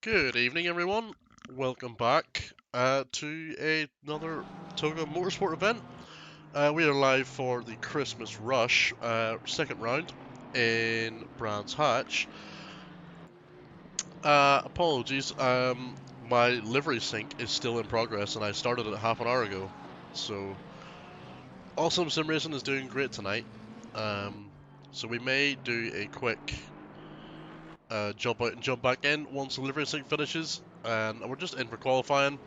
Good evening, everyone. Welcome back to another Toga Motorsport event. We are live for the Christmas Rush second round in Brands Hatch. Apologies, my livery sync is still in progress and I started it half an hour ago. So, Awesome Sim Racing is doing great tonight. So we may do a quick jump out and jump back in once the livery sync finishes. And we're just in for qualifying.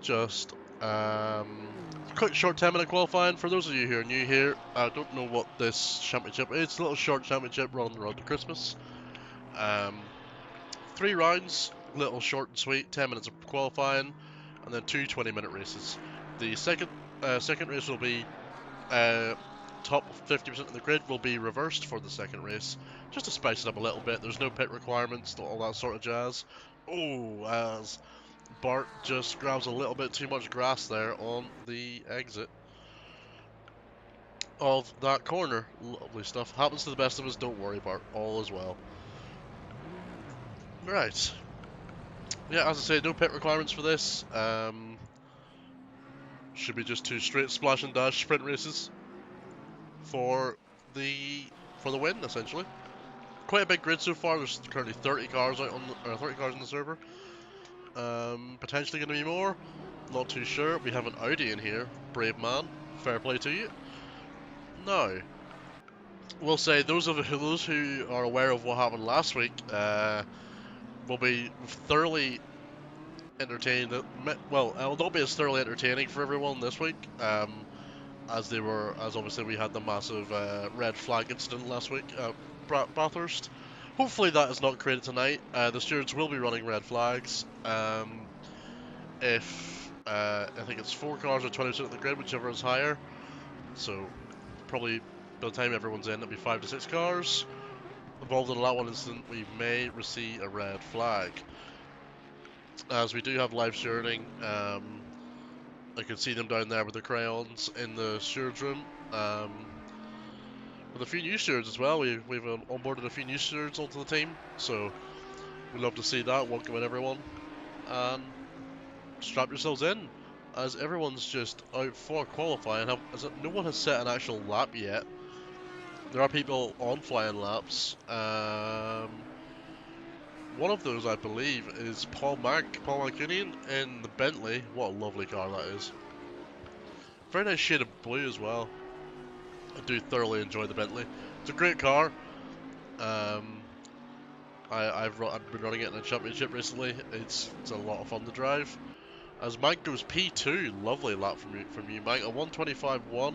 Just quick short 10-minute qualifying. For those of you who are new here, I don't know what this championship is. It's a little short championship running around to Christmas. 3 rounds, little short and sweet, 10 minutes of qualifying, and then two 20-minute races. The second race will be top 50% of the grid will be reversed for the second race, just to spice it up a little bit. There's no pit requirements, all that sort of jazz. Oh, as Bart just grabs a little bit too much grass there on the exit of that corner. Lovely stuff. Happens to the best of us, don't worry, Bart. All is well. Right. Yeah, as I say, no pit requirements for this. Should be just two straight splash and dash sprint races for the win, essentially. Quite a big grid so far. There's currently 30 cars out on the, 30 cars on the server. Potentially going to be more. Not too sure. We have an Audi in here. Brave man. Fair play to you. Now, we'll say those who are aware of what happened last week will be thoroughly entertained. Well, it'll not be as thoroughly entertaining for everyone this week, as obviously we had the massive red flag incident last week at Bathurst. Hopefully that is not created tonight. The stewards will be running red flags. If I think it's 4 cars or 20% of the grid, whichever is higher. So probably by the time everyone's in, it'll be 5 to 6 cars involved in that one incident. We may receive a red flag, as we do have live stewarding. I can see them down there with the crayons in the stewards room. With a few new stewards as well. We've onboarded a few new stewards onto the team, so we'd love to see that. Welcome in, everyone, and strap yourselves in, as everyone's just out for qualifying. No one has set an actual lap yet. There are people on flying laps. One of those, I believe, is Paul Mancunian in the Bentley. What a lovely car that is. Very nice shade of blue as well. I do thoroughly enjoy the Bentley. It's a great car. I've been running it in a championship recently. It's a lot of fun to drive. As Mike goes P2, lovely lap from you, Mike. A 125.1.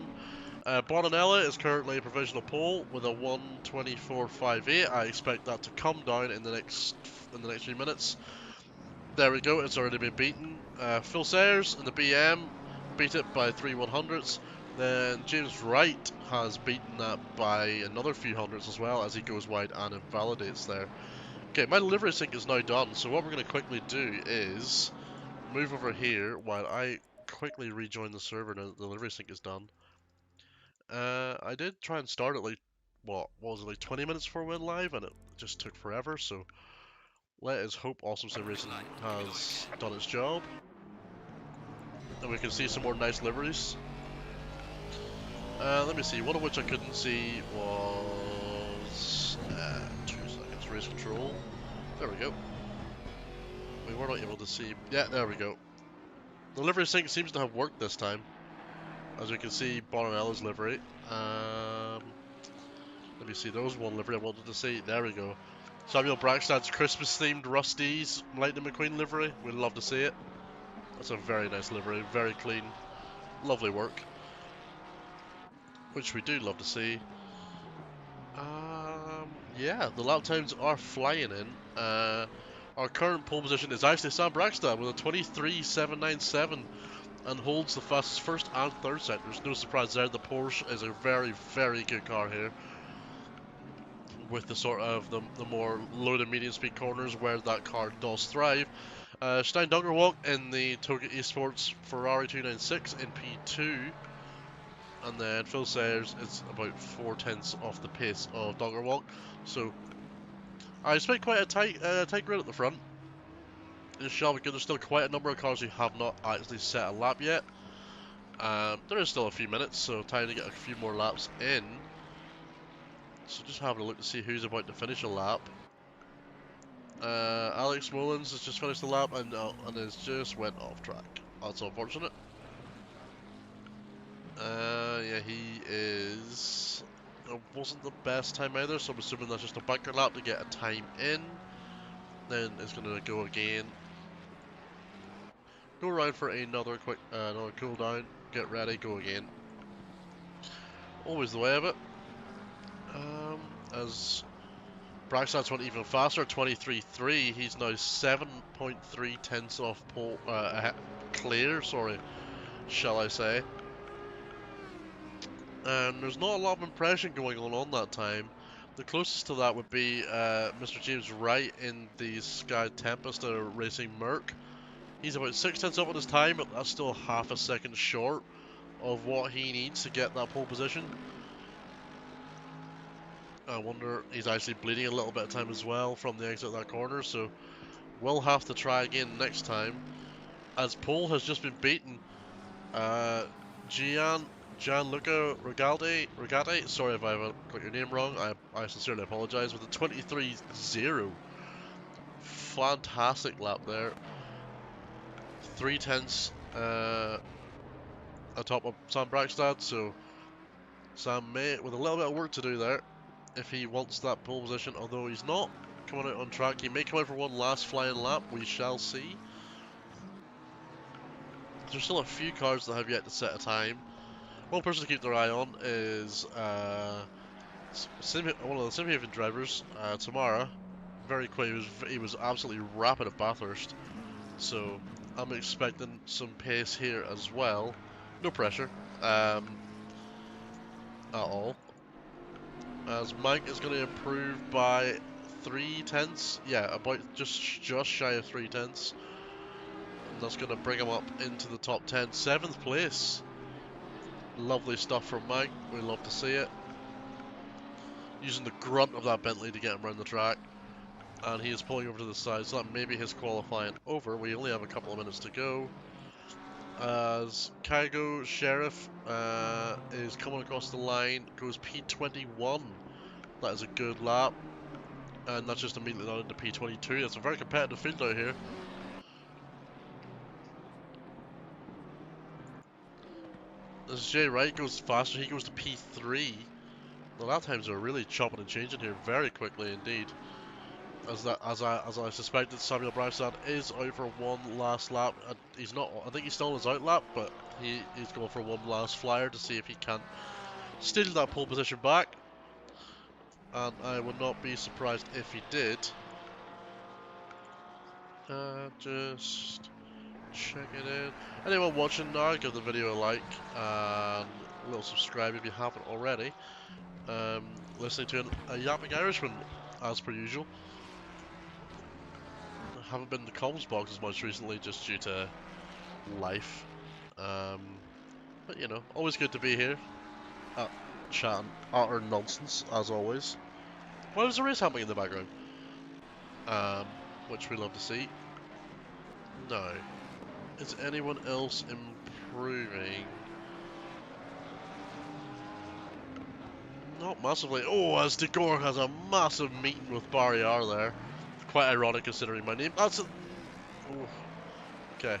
Bonanella is currently a provisional pole with a 124.58. I expect that to come down in the next few minutes. There we go. It's already been beaten. Phil Sayers in the BM beat it by 3 100ths. Then James Wright has beaten that by another few hundreds as well, as he goes wide and invalidates there. Okay, my livery sync is now done. So what we're going to quickly do is move over here while I quickly rejoin the server now that the livery sync is done. I did try and start it like, what was it, like 20 minutes before we went live, and it just took forever, so let us hope Awesome Sim Racing has done its job. And we can see some more nice liveries. Let me see, one of which I couldn't see was 2 seconds, race control. There we go. We were not able to see, yeah, there we go. The livery sync seems to have worked this time. As you can see, Bonanella's livery. Let me see, there was one livery I wanted to see. There we go. Samuel Brackstad's Christmas-themed Rusty's Lightning McQueen livery. We'd love to see it. That's a very nice livery, very clean, lovely work, which we do love to see. Yeah, the lap times are flying in. Our current pole position is actually Sam Brackstad with a 23.797 and holds the fastest first and third set. There's no surprise there. The Porsche is a very, very good car here, with the sort of the more low to medium speed corners where that car does thrive. Stein Dungerwalk in the Toga Esports Ferrari 296 in P2. And then Phil Sayers is about 4/10 off the pace of Dungerwalk. So I expect quite a tight grid at the front. This shall be good. There's still quite a number of cars who have not actually set a lap yet. There is still a few minutes, so time to get a few more laps in. So just having a look to see who's about to finish a lap. Alex Mullins has just finished the lap and has just went off track. That's unfortunate. Yeah, he is. It wasn't the best time either, so I'm assuming that's just a bunker lap to get a time in. Then it's gonna go again. Go around for another quick, another cool down. Get ready, go again. Always the way of it. As Braxton's went even faster, 23.3. He's now 7.3 tenths off pole, clear. Sorry, shall I say? And there's not a lot of impression going on that time. The closest to that would be Mr. James Wright in the Sky Tempest racing Merc. He's about 6 tenths up on his time, but that's still half a second short of what he needs to get that pole position. I wonder, he's actually bleeding a little bit of time as well from the exit of that corner, so we'll have to try again next time. As pole has just been beaten, Gianluca Regate, sorry if I got your name wrong, I sincerely apologise, with a 23.0. Fantastic lap there. 3 tenths atop of Sam Braxton, so Sam may, with a little bit of work to do there, if he wants that pole position, although he's not coming out on track. He may come out for one last flying lap, we shall see. There's still a few cars that have yet to set a time. One person to keep their eye on is one of the Simhaven drivers, Tamara. Very quick, he was absolutely rapid at Bathurst, so I'm expecting some pace here as well. No pressure at all. As Mike is going to improve by 3 tenths, yeah, about just shy of 3 tenths. And that's going to bring him up into the top 10. 7th place. Lovely stuff from Mike. We love to see it. Using the grunt of that Bentley to get him around the track. And he is pulling over to the side, so that may be his qualifying over. We only have a couple of minutes to go. As Kygo Sheriff is coming across the line, goes P21. That is a good lap. And that's just immediately on into P22. It's a very competitive field out here. As Jay Wright goes faster, he goes to P3. The lap times are really chopping and changing here very quickly indeed. As I suspected, Samuel Braxton is out for one last lap. He's not. I think he's still on his out lap, but he's going for one last flyer to see if he can steal that pole position back. And I would not be surprised if he did. Just check it in. Anyone watching now, give the video a like and a little subscribe if you haven't already. Listening to a yapping Irishman as per usual. I haven't been in the comms box as much recently just due to life. But you know, always good to be here. Chatting utter nonsense as always. Why was the race happening in the background? Which we love to see. Now, is anyone else improving? Not massively. Oh, as Degor has a massive meeting with Barrier there. Quite ironic considering my name. That's a... Oh. Okay.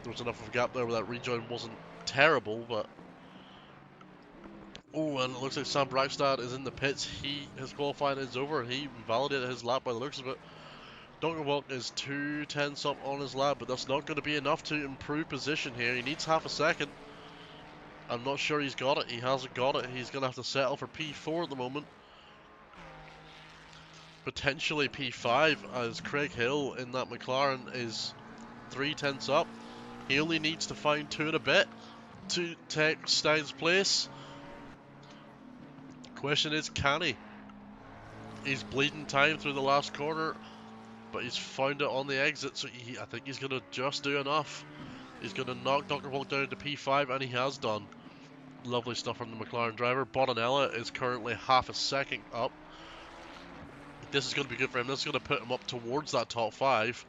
There was enough of a gap there where that rejoin wasn't terrible, but... Oh, and it looks like Sam Braxton is in the pits. His qualifying is over. He validated his lap by the looks of it. Dunkerwalk is 2 tenths up on his lap, but that's not going to be enough to improve position here. He needs half a second. I'm not sure he's got it. He hasn't got it. He's going to have to settle for P4 at the moment. Potentially P5, as Craig Hill in that McLaren is 3 tenths up. He only needs to find 2 and a bit to take Stein's place. Question is, can he? He's bleeding time through the last corner, but he's found it on the exit, so I think he's going to just do enough. He's going to knock Dr. Hulk down to P5, and he has done. Lovely stuff from the McLaren driver. Bonanella is currently half a second up. This is going to be good for him. This is going to put him up towards that top 5.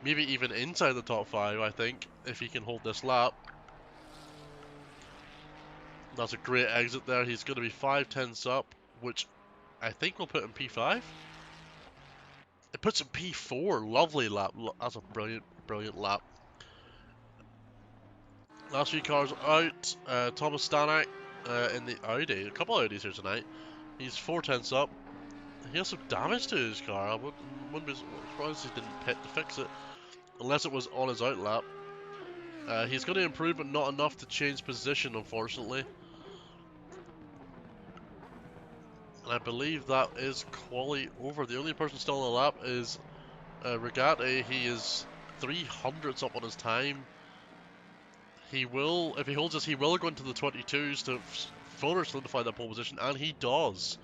maybe even inside the top 5, I think, if he can hold this lap. That's a great exit there. He's going to be 5 tenths up, which I think will put him P5. It puts him P4. Lovely lap. That's a brilliant, brilliant lap. Last few cars out. Thomas Stanek in the Audi. A couple of Audis here tonight. He's 4 tenths up. He has some damage to his car. I wouldn't be surprised he didn't pit to fix it. Unless it was on his out lap. He's going to improve, but not enough to change position, unfortunately. And I believe that is quali over. The only person still on the lap is Regate. He is 300ths up on his time. He will, if he holds this, he will go into the 22s to further solidify that pole position, and he does.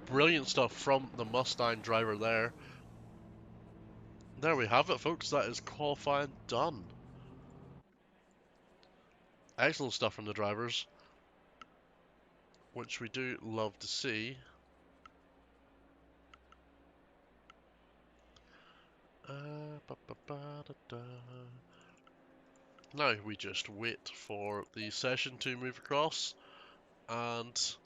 Brilliant stuff from the Mustang driver there. There we have it, folks. That is qualifying done. Excellent stuff from the drivers, which we do love to see. Now we just wait for the session to move across, and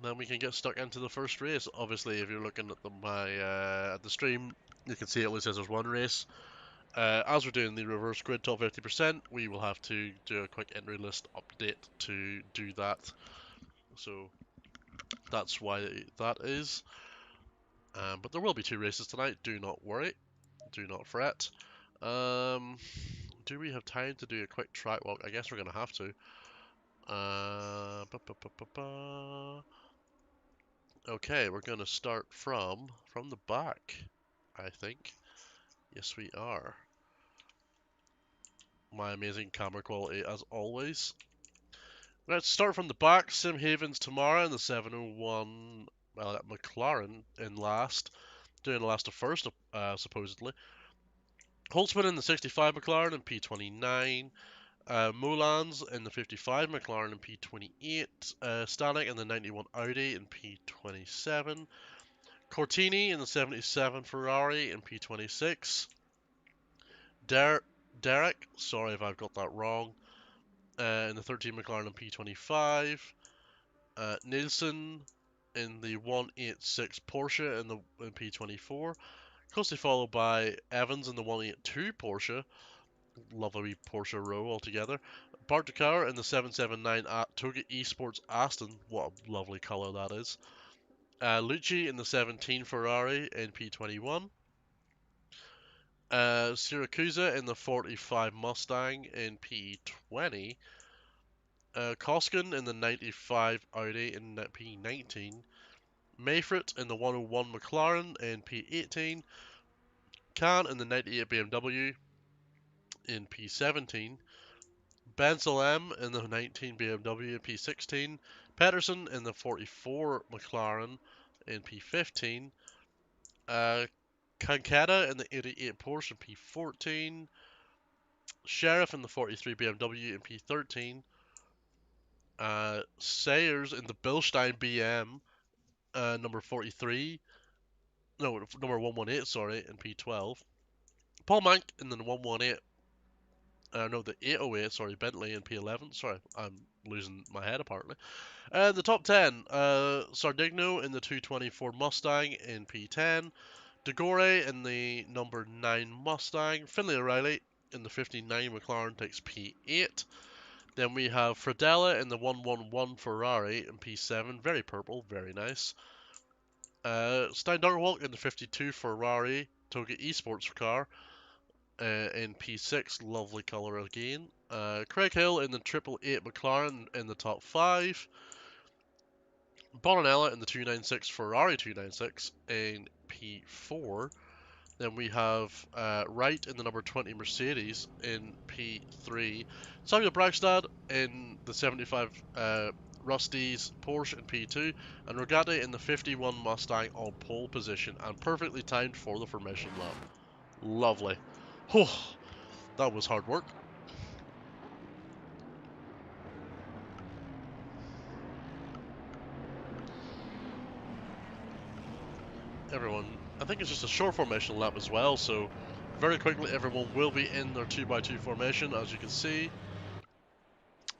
then we can get stuck into the first race. Obviously, if you're looking at the stream, you can see it only says there's one race. As we're doing the reverse grid top 50%, we will have to do a quick entry list update to do that. So that's why that is. But there will be 2 races tonight. Do not worry. Do not fret. Do we have time to do a quick track walk? I guess we're going to have to. Okay, we're going to start from the back, I think. Yes, we are. My amazing camera quality, as always. Let's start from the back. Sim Havens tomorrow in the 701 McLaren in last. Doing last to first, supposedly. Holtzman in the 65 McLaren in P29. Molans in the 55 McLaren in P28. Stanek in the 91 Audi in P27. Cortini in the 77 Ferrari in P26. Derek, sorry if I've got that wrong, in the 13 McLaren in P25. Nielsen in the 186 Porsche in P24. Closely followed by Evans in the 182 Porsche. Lovely Porsche row altogether. Bart Ducar in the 779 Toga Esports Aston. What a lovely colour that is. Lucci in the 17 Ferrari in P21. Siracusa in the 45 Mustang in P20. Koskin in the 95 Audi in P19. Mayfrit in the 101 McLaren in P18. Kahn in the 98 BMW in P17. Benzel M in the 19 BMW in P16. Pedersen in the 44 McLaren in P15. Kankata in the 88 Porsche in P14. Sheriff in the 43 BMW in P13. Sayers in the Bilstein BM number 43. No, number 118, sorry, in P12. Paul Mank in the 118. No, the 808, sorry, Bentley in P11. Sorry, I'm losing my head apparently. The top 10, Sardigno in the 224 Mustang in P10. DeGore in the number 9 Mustang. Finlay O'Reilly in the 59 McLaren takes P8. Then we have Fradella in the 111 Ferrari in P7. Very purple, very nice. Stein Dungerwalk in the 52 Ferrari Toga Esports car in P6. Lovely colour again. Craig Hill in the 888 McLaren in the top 5. Bonanella in the 296 Ferrari 296 in P4. Then we have Wright in the number 20 Mercedes in P3. Samuel Bragstad in the 75 Rusty's Porsche in P2. And Regate in the 51 Mustang on pole position and perfectly timed for the formation lap. Lovely. Oh, that was hard work. Everyone, I think it's just a short formation lap as well, so very quickly, everyone will be in their 2x2 formation, as you can see.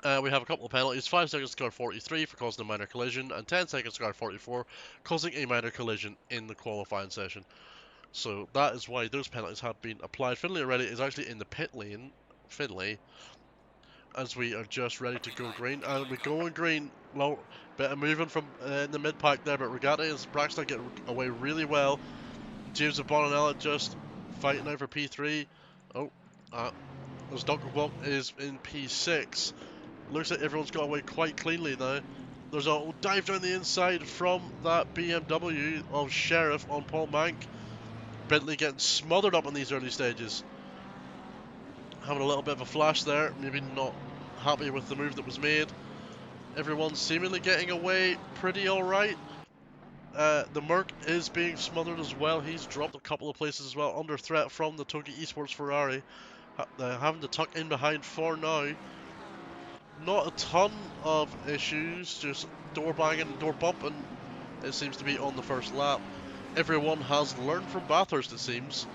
We have a couple of penalties, 5 seconds to car 43 for causing a minor collision, and 10 seconds to car 44 causing a minor collision in the qualifying session. So that is why those penalties have been applied. Finlay already is actually in the pit lane, Finlay, as we are just ready to go green. And we go on green, well, bit of movement from in the mid-pack there, but Regatta and Braxton get away really well. James and Bonanella just fighting out for P3. Oh, as Dr. Walk is in P6. Looks like everyone's got away quite cleanly now. There's a dive down the inside from that BMW of Sheriff on Paul Mank. Bentley getting smothered up in these early stages. Having a little bit of a flash there, maybe not happy with the move that was made. Everyone's seemingly getting away pretty alright. The Merc is being smothered as well. He's dropped a couple of places as well, under threat from the Toga Esports Ferrari. Having to tuck in behind for now. Not a ton of issues, just door banging and door bumping, it seems to be on the first lap. Everyone has learned from Bathurst, it seems,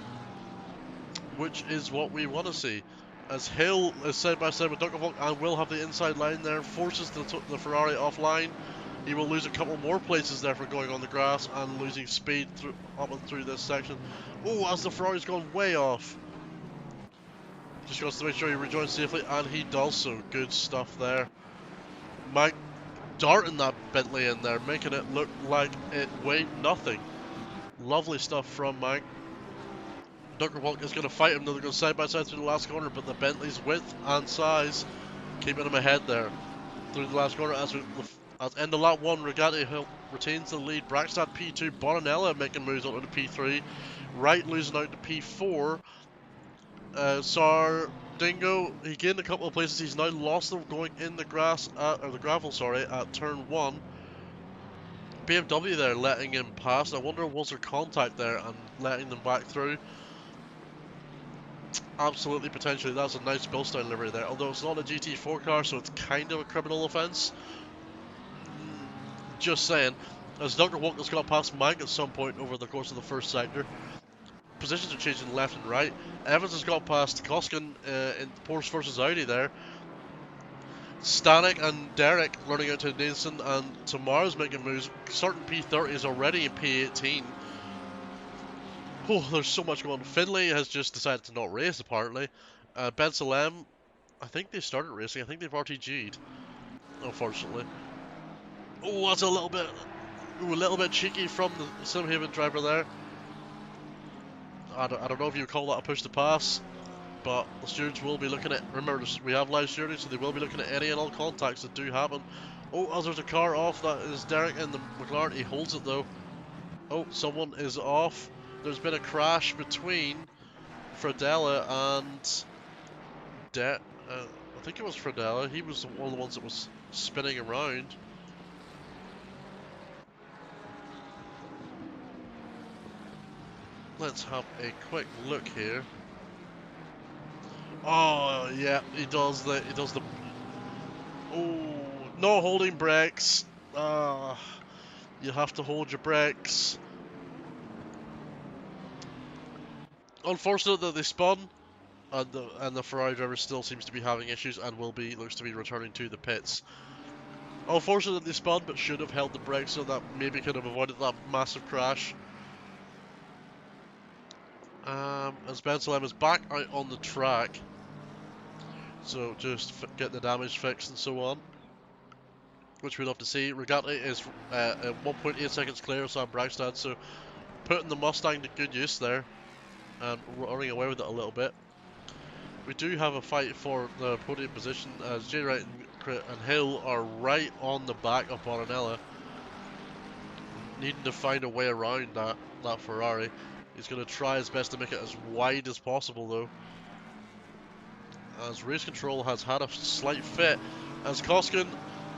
which is what we want to see. As Hill is side by side with Dunkervolk and will have the inside line there, forces the Ferrari offline. He will lose a couple more places there for going on the grass and losing speed up and through this section. Oh, as the Ferrari's gone way off. Just wants to make sure he rejoins safely, and he does so. Good stuff there. Mike darting that Bentley in there, making it look like it weighed nothing. Lovely stuff from Mike. Dunkerwalk is going to fight him, they're going side by side through the last corner, but the Bentley's width and size keeping him ahead there through the last corner. As end of lap 1, Regatta Hill retains the lead. Braxton P2, Bonanella making moves onto the P3, Wright losing out to P4. Dingo, he gained a couple of places. He's now lost them going in the grass, or the gravel, sorry, at turn 1. BMW there letting him pass. I wonder was there contact there and letting them back through. Absolutely, potentially. That's a nice Bilstein livery there. Although it's not a GT4 car, so it's kind of a criminal offence. Just saying. As Dr. Walker's got past Mike at some point over the course of the first sector. Positions are changing left and right. Evans has got past Koskin in Porsche versus Audi there. Stanek and Derek learning out to Nathan, and Tamara's making moves. Certain P30 is already in P18. Oh, there's so much going on. Finlay has just decided to not race, apparently. Ben Salem, I think they started racing. I think they've RTG'd, unfortunately. Oh, that's a little bit cheeky from the Simhaven driver there. I don't know if you call that a push to pass, but the stewards will be looking at, remember we have live stewarding, so they will be looking at any and all contacts that do happen. Oh, as there's a car off, that is Derek in the McLaren. He holds it though. Oh, someone is off. There's been a crash between Fradella and I think it was Fradella. He was one of the ones that was spinning around. Let's have a quick look here. Oh yeah, he does the oh, no holding brakes. You have to hold your brakes. Unfortunate that they spun, and the Ferrari driver still seems to be having issues and looks to be returning to the pits. Unfortunate that they spun, but should have held the brakes, so that maybe could have avoided that massive crash. As Ben Salem is back out on the track, so just get the damage fixed and so on, which we'd love to see. Regatta is 1.8 seconds clear of Sam Bragstad, so putting the Mustang to good use there and running away with it a little bit. We do have a fight for the podium position as Jay Wright and Hill are right on the back of Bonanella, needing to find a way around that Ferrari. He's going to try his best to make it as wide as possible though, as race control has had a slight fit, as Koskin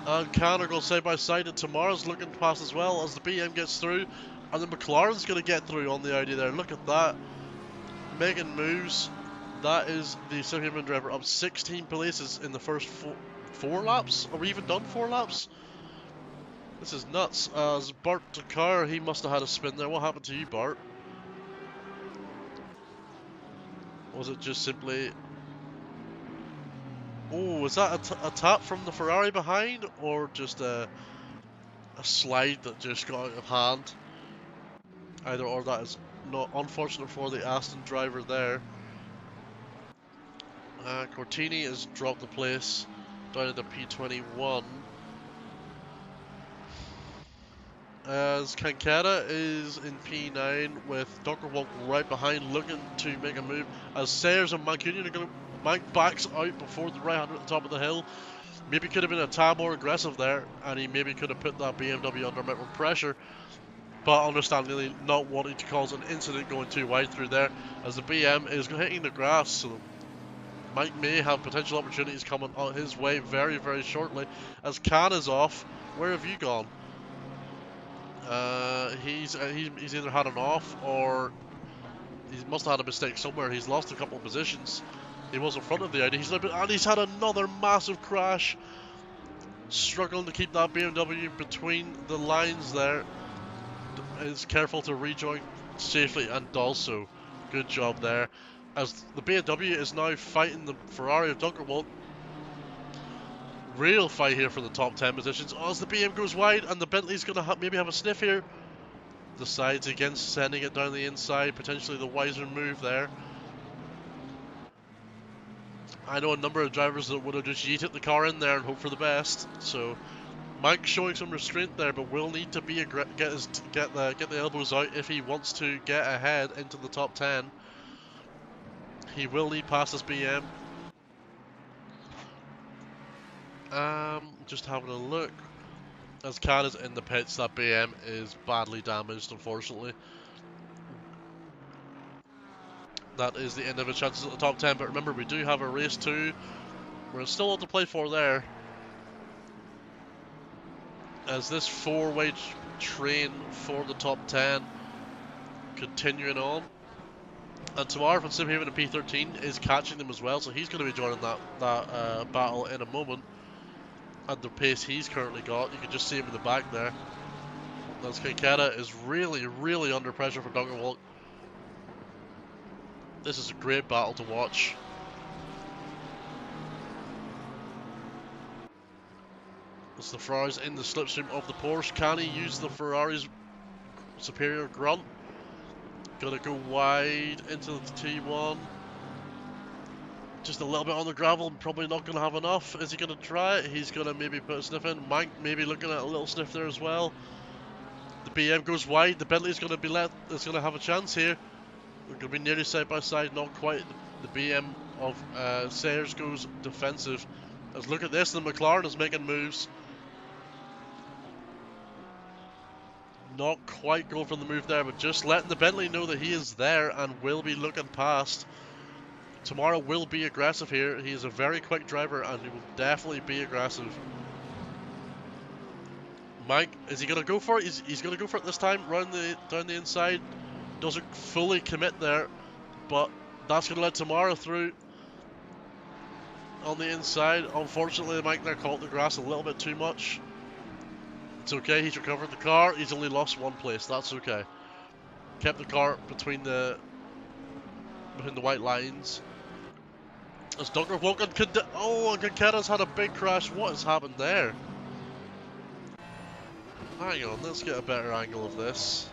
and Canner go side by side, and Tamara's looking past as well as the BM gets through, and then McLaren's going to get through on the Audi there. Look at that, making moves. That is the Simhaven driver up 16 places in the first four laps. Are we even done 4 laps? This is nuts. As Bart Dakar, he must have had a spin there. What happened to you, Bart? Was it just simply... Oh, was that a tap from the Ferrari behind, or just a slide that just got out of hand? Either or, that is not unfortunate for the Aston driver there. Cortini has dropped the place down to P21. As Kankata is in P9 with Dr. Walk right behind, looking to make a move. As Sayers and Mancunian are going to... Mike backs out before the right-hander at the top of the hill. Maybe could have been a tad more aggressive there, and he maybe could have put that BMW under a bit more pressure. But understandably not wanting to cause an incident going too wide through there, as the BM is hitting the grass, so Mike may have potential opportunities coming on his way very, very shortly. As Khan is off, where have you gone? He's either had an off, or he must have had a mistake somewhere. He's lost a couple of positions. He was in front of the Audi. And he's had another massive crash. Struggling to keep that BMW between the lines there. Is careful to rejoin safely and does so. Good job there. As the BMW is now fighting the Ferrari of Dunkerwald. Real fight here for the top 10 positions. Oh, as the BM goes wide and the Bentley's going to maybe have a sniff here. Decides against sending it down the inside. Potentially the wiser move there. I know a number of drivers that would have just yeeted the car in there and hope for the best. So Mike showing some restraint there, but will need to be get the elbows out if he wants to get ahead into the top 10. He will need past this BM. Just having a look. As Cat is in the pits, that BM is badly damaged, unfortunately. That is the end of his chances at the top 10, but remember, we do have a race 2. We're still on to play for there. As this 4-way train for the top 10 continuing on. And tomorrow from Simhaven and P13 is catching them as well, so he's going to be joining that battle in a moment. At the pace he's currently got, you can just see him in the back there. As Kankata is really, really under pressure for Dunkerwalk. This is a great battle to watch. As the Ferrari's in the slipstream of the Porsche, can he use the Ferrari's superior grunt? Gonna go wide into the T1. Just a little bit on the gravel, probably not gonna have enough. Is he gonna try it? He's gonna maybe put a sniff in. Mike maybe looking at a little sniff there as well. The BM goes wide. The Bentley's gonna be it's gonna have a chance here. They're gonna be nearly side by side, not quite. The BM of Sayers goes defensive. Let's look at this. The McLaren is making moves. Not quite going for the move there, but just letting the Bentley know that he is there and will be looking past. Tomorrow will be aggressive here. He is a very quick driver and he will definitely be aggressive. Mike, is he going to go for it? He's going to go for it this time, down the inside. Doesn't fully commit there, but that's going to let Tamara through on the inside. Unfortunately, Mike there caught the grass a little bit too much. It's okay, he's recovered the car. He's only lost one place, that's okay. Kept the car between the white lines. As Dunker Woken and Kankata's had a big crash. What has happened there? Hang on, let's get a better angle of this.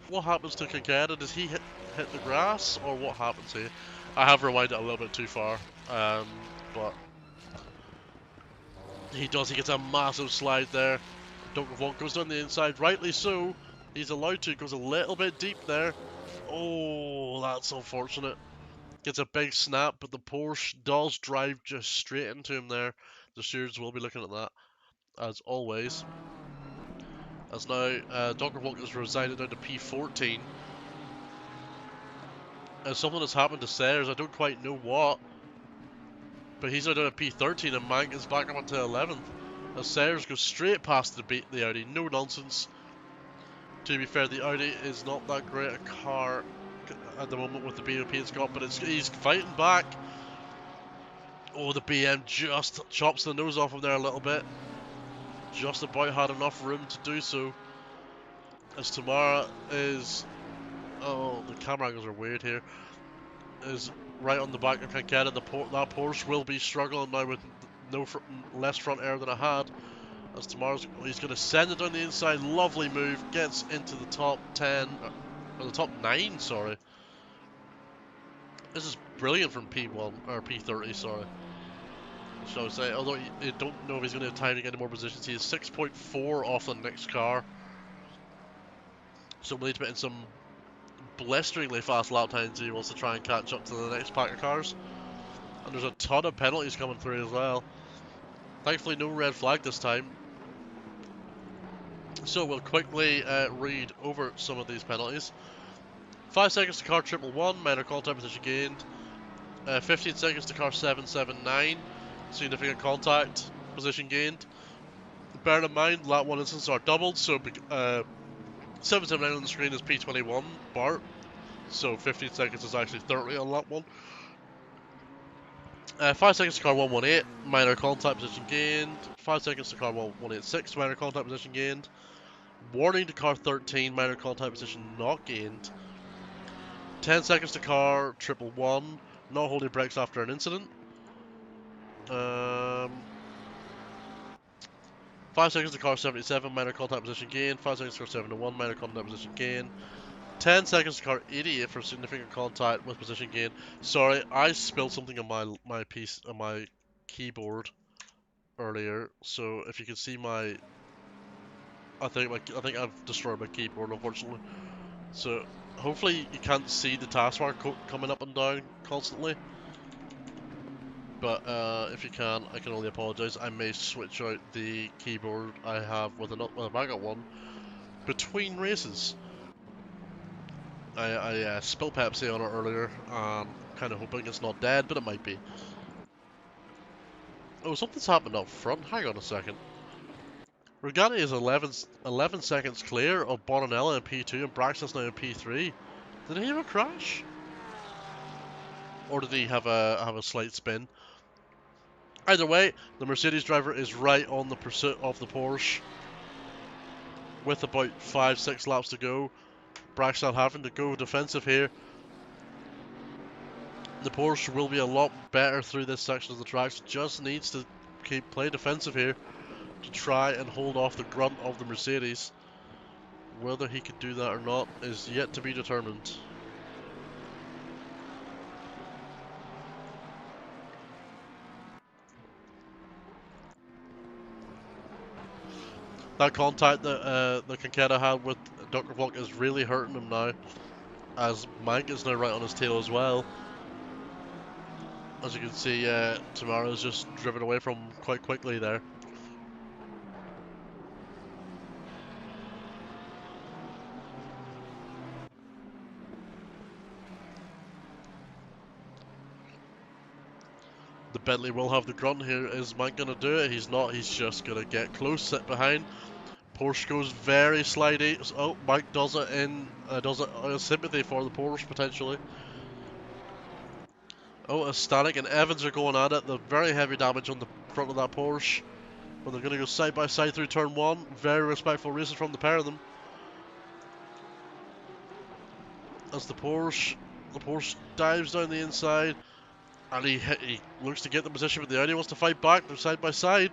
What happens to Kankata? Does he hit the grass, or what happens here? I have rewinded it a little bit too far, but he does. He gets a massive slide there. Dunker Woken goes down the inside, rightly so. He's allowed to, goes a little bit deep there. Oh, that's unfortunate. Gets a big snap, but the Porsche does drive just straight into him there. The stewards will be looking at that, as always. As now, Dr. Walk has resided down to P14. As something has happened to Sayers, I don't quite know what. But he's now down to P13 and Mank is back up onto 11th. As Sayers goes straight past the Audi, no nonsense. To be fair, the Audi is not that great a car at the moment with the BOP it's got, but he's fighting back. Oh, the BM just chops the nose off him there a little bit. Just about had enough room to do so. as Tamara is... Oh, the camera angles are weird here. Is right on the back of Kanketa. That Porsche will be struggling now with no less front air than it had. As Tamara's... He's going to send it down the inside. Lovely move. Gets into the top 10... Or the top 9, sorry. This is brilliant from P1, or P30, sorry. Shall I say, although I don't know if he's going to have time to get any more positions. He is 6.4 off the next car. So we'll need to put in some blisteringly fast lap times if he wants to try and catch up to the next pack of cars. And there's a ton of penalties coming through as well. Thankfully no red flag this time. So we'll quickly read over some of these penalties. 5 seconds to car 111, minor contact position gained. 15 seconds to car 779, significant contact position gained. Bear in mind, lap 1 instances are doubled, so 779 on the screen is P21 Bart, so 15 seconds is actually 30 on lap 1. 5 seconds to car 118, minor contact position gained. 5 seconds to car 186, minor contact position gained. Warning to car 13, minor contact position not gained. 10 seconds to car 111, not holding brakes after an incident. 5 seconds to car 77, minor contact position gain. 5 seconds to car 701, minor contact position gain. 10 seconds to car 88 for significant contact with position gain. Sorry, I spilled something on my piece on my keyboard earlier. So if you can see my, I think I've destroyed my keyboard, unfortunately. So hopefully you can't see the taskbar coming up and down constantly. But if you can, I can only apologise. I may switch out the keyboard I have with a backup one between races. I spilled Pepsi on it earlier, kind of hoping it's not dead, but it might be. Oh, something's happened up front. Hang on a second. Regani is 11 seconds clear of Bonanella in P2 and Braxton's now in P3. Did he have a crash? Or did he have a slight spin? Either way, the Mercedes driver is right on the pursuit of the Porsche. With about 5-6 laps to go. Braxton having to go defensive here. The Porsche will be a lot better through this section of the track. Just needs to play defensive here to try and hold off the grunt of the Mercedes. Whether he could do that or not is yet to be determined. That contact that Kanketa had with Dr. Vlog is really hurting him now, as Mike is now right on his tail as well. As you can see, Tamara's just driven away from him quite quickly there. The Bentley will have the grunt here. Is Mike going to do it? He's not. He's just going to get close, sit behind. Porsche goes very slidey. Oh, Mike does it in sympathy for the Porsche potentially. Oh, Stanek and Evans are going at it. The very heavy damage on the front of that Porsche. But they're going to go side by side through turn 1. Very respectful racing from the pair of them. As the Porsche dives down the inside. And he looks to get the position, but the Audi wants to fight back. They're side by side.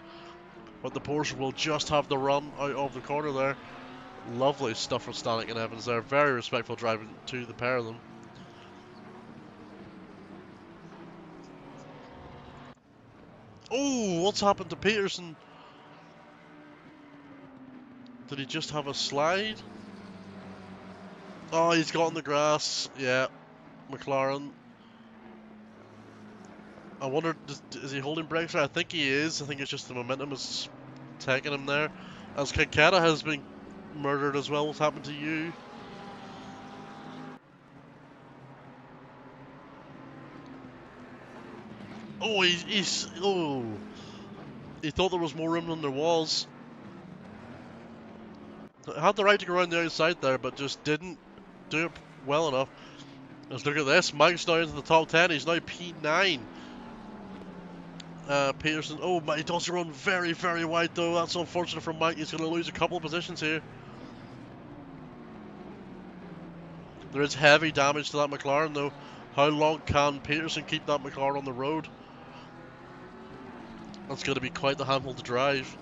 But the Porsche will just have the run out of the corner there. Lovely stuff from Stanek and Evans there. Very respectful driving to the pair of them. Oh, what's happened to Peterson? Did he just have a slide? Oh, he's got on the grass. Yeah, McLaren. I wonder, is he holding brakes? I think he is. I think it's just the momentum is taking him there. As Kanketa has been murdered as well. What's happened to you? Oh, oh. He thought there was more room than there was. Had the right to go around the outside there, but just didn't do it well enough. Let's look at this. Mike's now into the top 10. He's now P9. Peterson. Oh, he does run very, very wide though. That's unfortunate for Mike. He's going to lose a couple of positions here. There is heavy damage to that McLaren though. How long can Peterson keep that McLaren on the road? That's going to be quite the handful to drive.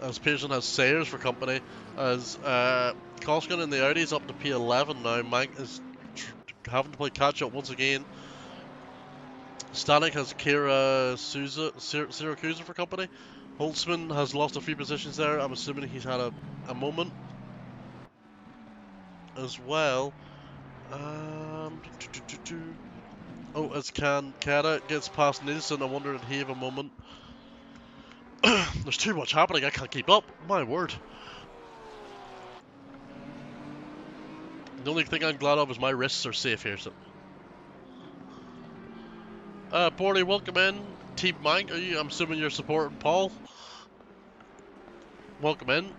As Pearson has Sayers for company, as Koskinen in the Audi's up to P11 now. Mike is having to play catch up once again. Stanek has Kira Syracuse for company. Holtzman has lost a few positions there. I'm assuming he's had a moment as well. Oh, as Kata gets past Nilsson, I wonder did he have a moment. There's too much happening, I can't keep up. My word. The only thing I'm glad of is my wrists are safe here. So, Bordy, welcome in. Team Mike, are you? I'm assuming you're supporting Paul. Welcome in.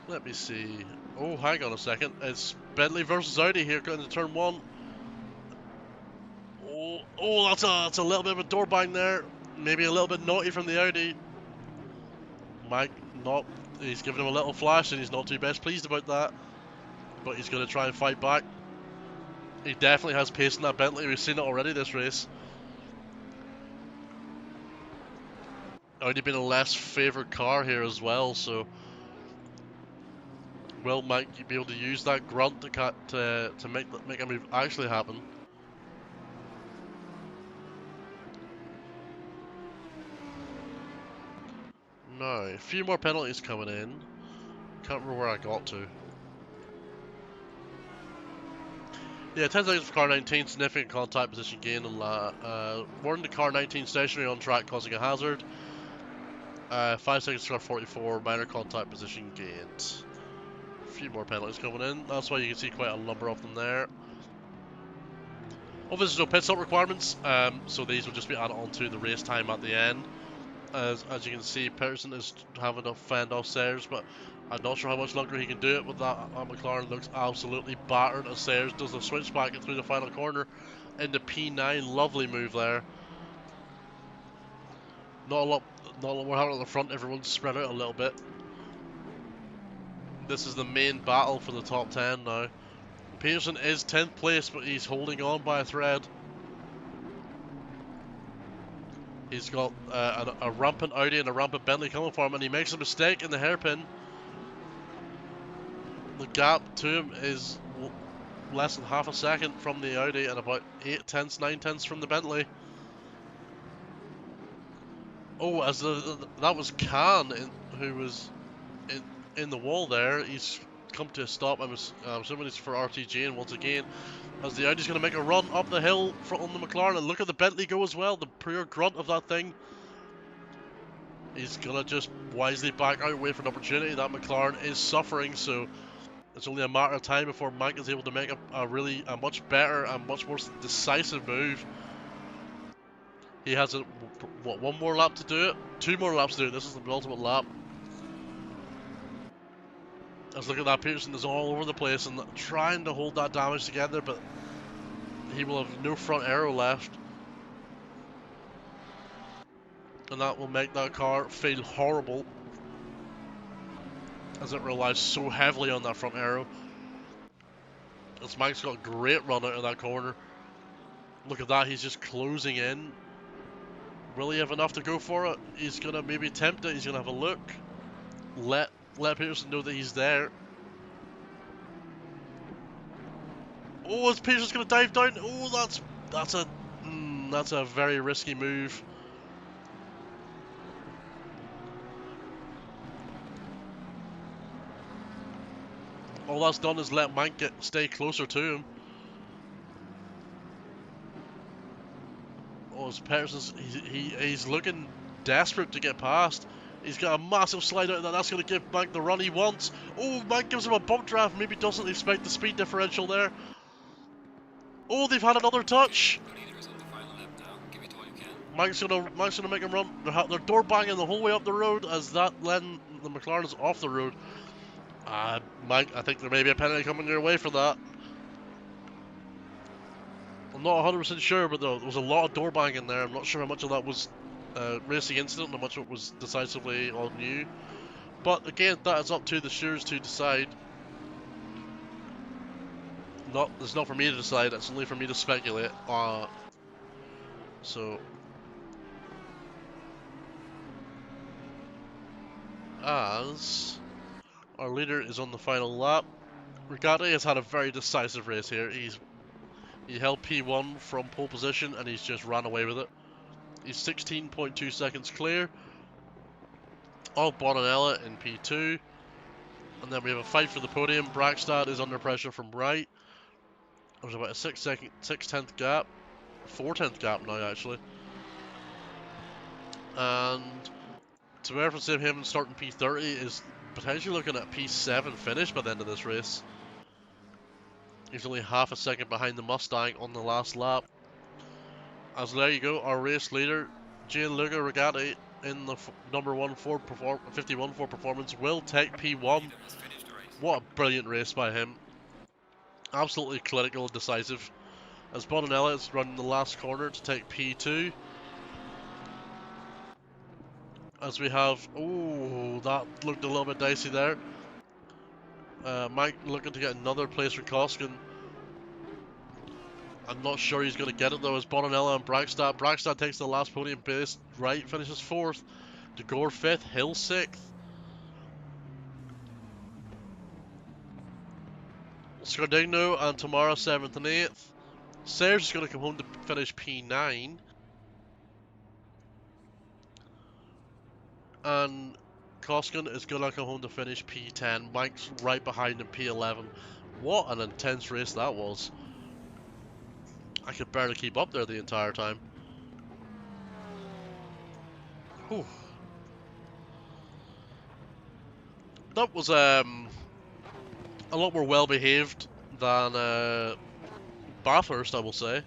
Let me see. Oh, hang on a second. It's Bentley versus Audi here going to turn one. Oh, that's a little bit of a door bang there. Maybe a little bit naughty from the Audi. Mike, not. He's giving him a little flash, and he's not too best pleased about that. But he's going to try and fight back. He definitely has pace in that Bentley. We've seen it already this race. Audi being a less favoured car here as well, so will Mike be able to use that grunt to make a move actually happen? No, a few more penalties coming in. Can't remember where I got to. Yeah, 10 seconds for car 19, significant contact position gain on that. Warning the car 19 stationary on track causing a hazard. 5 seconds for car 44, minor contact position gained. A few more penalties coming in, that's why you can see quite a number of them there. Obviously, there's no pit stop requirements, so these will just be added onto the race time at the end. As you can see, Peterson is having to fend off Sayers, but I'm not sure how much longer he can do it with that. McLaren looks absolutely battered as Sayers does the switch back through the final corner into P9. Lovely move there. Not a lot more happening at the front. Everyone's spread out a little bit. This is the main battle for the top 10 now. Peterson is 10th place, but he's holding on by a thread. He's got a rampant Audi and a rampant Bentley coming for him, and he makes a mistake in the hairpin. The gap to him is less than half a second from the Audi and about 8 tenths, 9 tenths from the Bentley. Oh, as that was Khan who was in the wall there. He's come to a stop. I'm assuming it's for RTG, and once again, as the Audi's going to make a run up the hill on the McLaren, and look at the Bentley go as well. The pure grunt of that thing. He's going to just wisely back out, wait for an opportunity. That McLaren is suffering, so it's only a matter of time before Mike is able to make a much better and much more decisive move. He has one more lap to do it? 2 more laps to do it. This is the penultimate lap. Let's look at that. Peterson is all over the place and trying to hold that damage together, but he will have no front aero left. And that will make that car feel horrible, as it relies so heavily on that front aero. As Mike's got a great run out of that corner. Look at that, he's just closing in. Will he have enough to go for it? He's going to maybe attempt it, he's going to have a look. Let Peterson know that he's there. Oh, is Peterson's going to dive down? Oh, that's a very risky move. All that's done is let Mike stay closer to him. Oh, as Peterson's he's looking desperate to get past. He's got a massive slide out of that. That's going to give Mike the run he wants. Oh, Mike gives him a bump draft. Maybe doesn't expect the speed differential there. Oh, they've had another touch. Mike's gonna make him run. They're door banging the whole way up the road as the McLaren is off the road. Mike, I think there may be a penalty coming your way for that. I'm not 100% sure, but there was a lot of door banging there. I'm not sure how much of that was racing incident and how much of it was decisively on you. But again, that is up to the stewards to decide. It's not for me to decide. It's only for me to speculate. So as our leader is on the final lap, Riccati has had a very decisive race here. He held P1 from pole position and he's just ran away with it. He's 16.2 seconds clear of Bonanella in P2. And then we have a fight for the podium. Brackstad is under pressure from right. There's about a 6/10 gap. 4/10 gap now, actually. And to reference him starting P30 is potentially looking at P7 finish by the end of this race. He's only half a second behind the Mustang on the last lap. As there you go, our race leader, Gianluca Riccati, in the number 51 Ford performance, will take P1. What a brilliant race by him. Absolutely clinical and decisive. As Bonanella is running the last corner to take P2. As we have, oh, that looked a little bit dicey there. Mike looking to get another place for Koskin. I'm not sure he's going to get it though, as Bonanella and Brackstad. Brackstad takes the last podium base, right, finishes 4th. De Gore 5th, Hill 6th. Scardino and Tamara 7th and 8th. Sayers is going to come home to finish P9. And Koskin is going to come home to finish P10. Mike's right behind him, P11. What an intense race that was. I could barely keep up there the entire time. Whew. That was a lot more well behaved than Bathurst, I will say.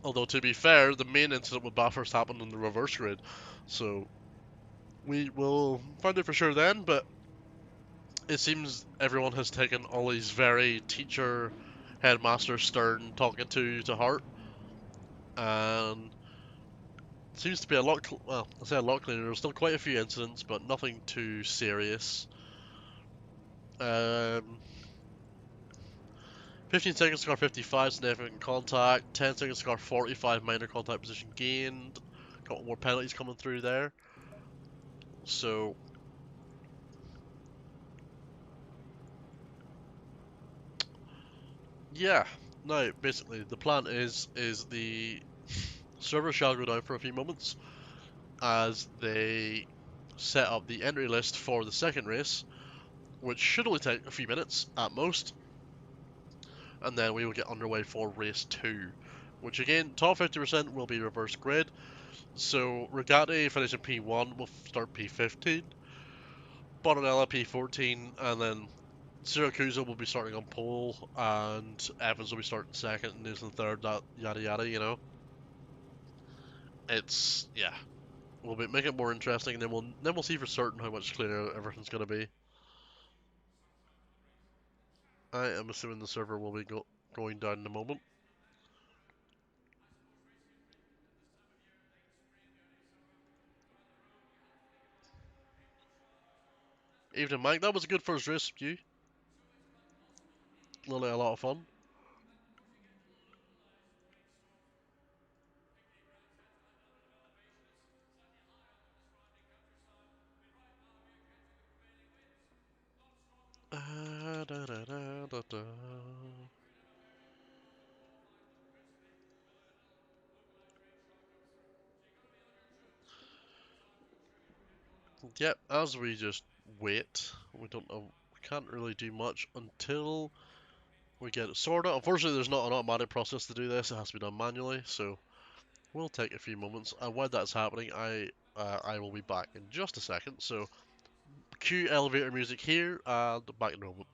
Although to be fair, the main incident with Bathurst happened in the reverse grid, so we will find out for sure then. But it seems everyone has taken Ollie's very teacher, headmaster stern talking to heart, and it seems to be a lot. Well, I say a lot cleaner. There's still quite a few incidents, but nothing too serious. 15 seconds score 55 significant contact, 10 seconds score 45 minor contact position gained. Got more penalties coming through there. So yeah. Now basically the plan is the server shall go down for a few moments as they set up the entry list for the second race, which should only take a few minutes at most. And then we will get underway for race 2, which again, top 50% will be reverse grid. So Riccati finishing P1 will start P15, Bonanella P14, and then Siracusa will be starting on pole, and Evans will be starting second, and Newton third, that yada yada, you know. It's, yeah, we'll make it more interesting, and then we'll see for certain how much clearer everything's gonna be. I am assuming the server will be going down in a moment. Evening, Mike. That was a good first race with you. Really a lot of fun. Da, da, da, da, da. Yep, as we just wait, we don't know, we can't really do much until we get it sorted. Unfortunately, there's not an automatic process to do this; it has to be done manually. So we'll take a few moments. And while that's happening, I will be back in just a second. So cue elevator music here, and back in a moment.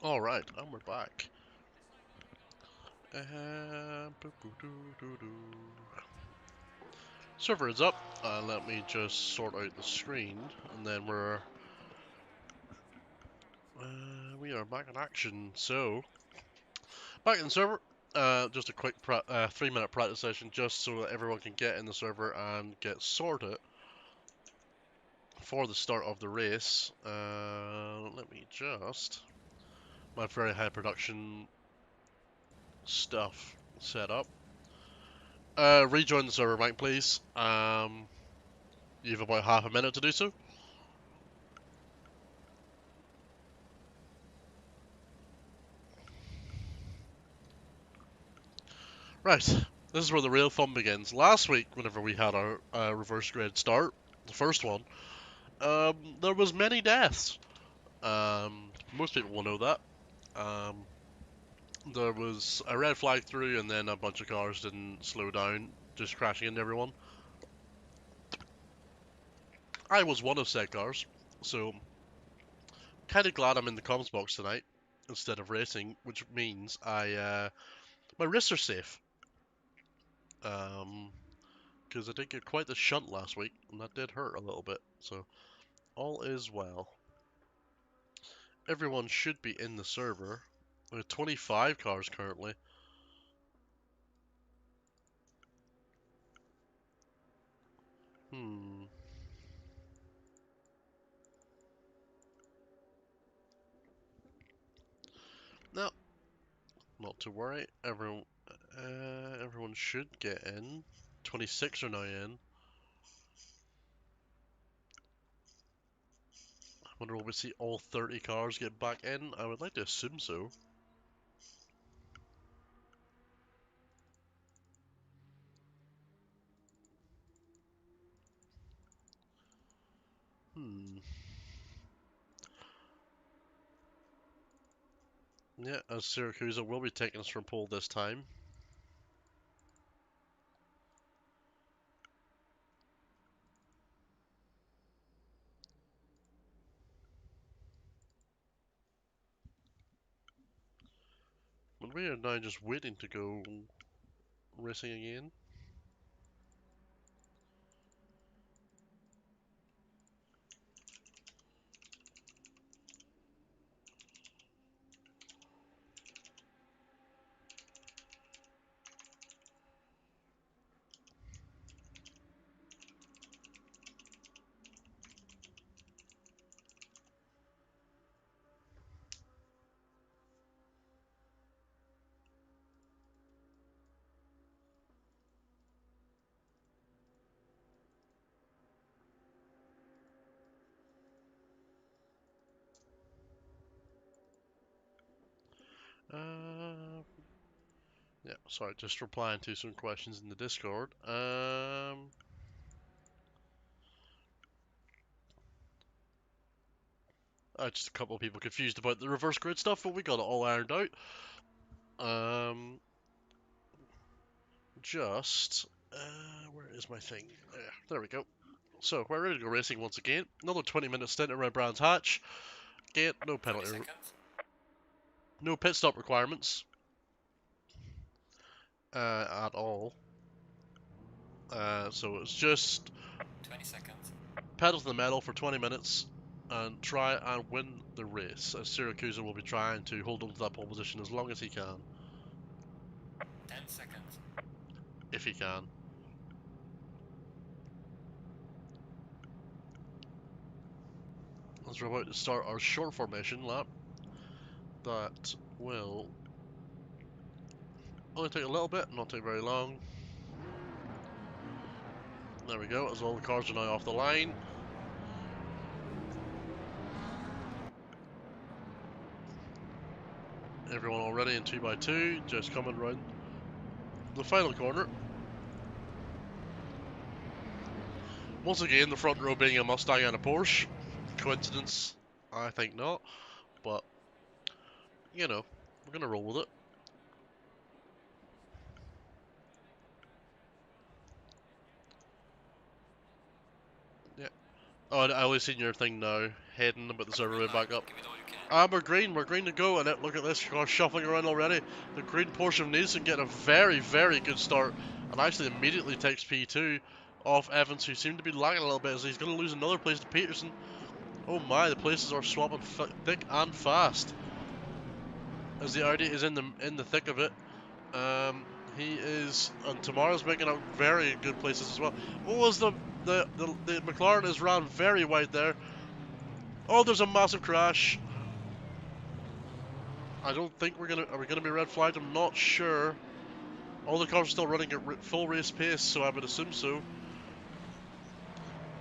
Alright, and we're back. Server is up. Let me just sort out the screen, and then we are back in action. So, back in the server. Just a quick 3-minute practice session, just so that everyone can get in the server and get sorted for the start of the race. Let me just my very high production stuff set up. Rejoin the server, Mike, please. You have about half a minute to do so. Right, this is where the real fun begins. Last week, whenever we had our reverse grid start, the first one, there was many deaths. Most people will know that. There was a red flag through, and then a bunch of cars didn't slow down, just crashing into everyone. I was one of said cars, so kind of glad I'm in the comms box tonight instead of racing, which means my wrists are safe. Because I did get quite the shunt last week, and that did hurt a little bit. So all is well. Everyone should be in the server. There are 25 cars currently. Hmm. No, not to worry. Everyone should get in. 26 are now in. I wonder will we see all 30 cars get back in? I would like to assume so. Hmm. Yeah, as Syracuse will be taking us from pole this time. But we are now just waiting to go racing again. Yeah, sorry, just replying to some questions in the Discord. Just a couple of people confused about the reverse grid stuff, but we got it all ironed out. Just, where is my thing? There we go. So, we're ready to go racing once again. Another 20-minute stint around Brands Hatch. Again, no penalty, no pit stop requirements at all. So it's just 20 seconds. pedal to the metal for 20 minutes and try and win the race, as Syracuse will be trying to hold on to that pole position as long as he can. 10 seconds. If he can. As we're about to start our short formation lap, that will only take a little bit, not take very long. There we go, as all the cars are now off the line. Everyone already in 2x2, just coming round the final corner. Once again, the front row being a Mustang and a Porsche. Coincidence? I think not, but, you know, we're gonna roll with it. Yeah. Oh, I only seen your thing now, heading about the server way back up. Give it all you can. We're green to go, and look at this car shuffling around already. The green Porsche of Nielsen getting a very, very good start, and actually immediately takes P2 off Evans, who seemed to be lagging a little bit, as he's going to lose another place to Peterson. Oh my, the places are swapping thick and fast, as the Audi is in the thick of it. He is, and Tamara's making out very good places as well. Oh, as the McLaren is ran very wide there. Oh, there's a massive crash. I don't think are we gonna be red flagged? I'm not sure. All the cars are still running at full race pace, so I would assume so.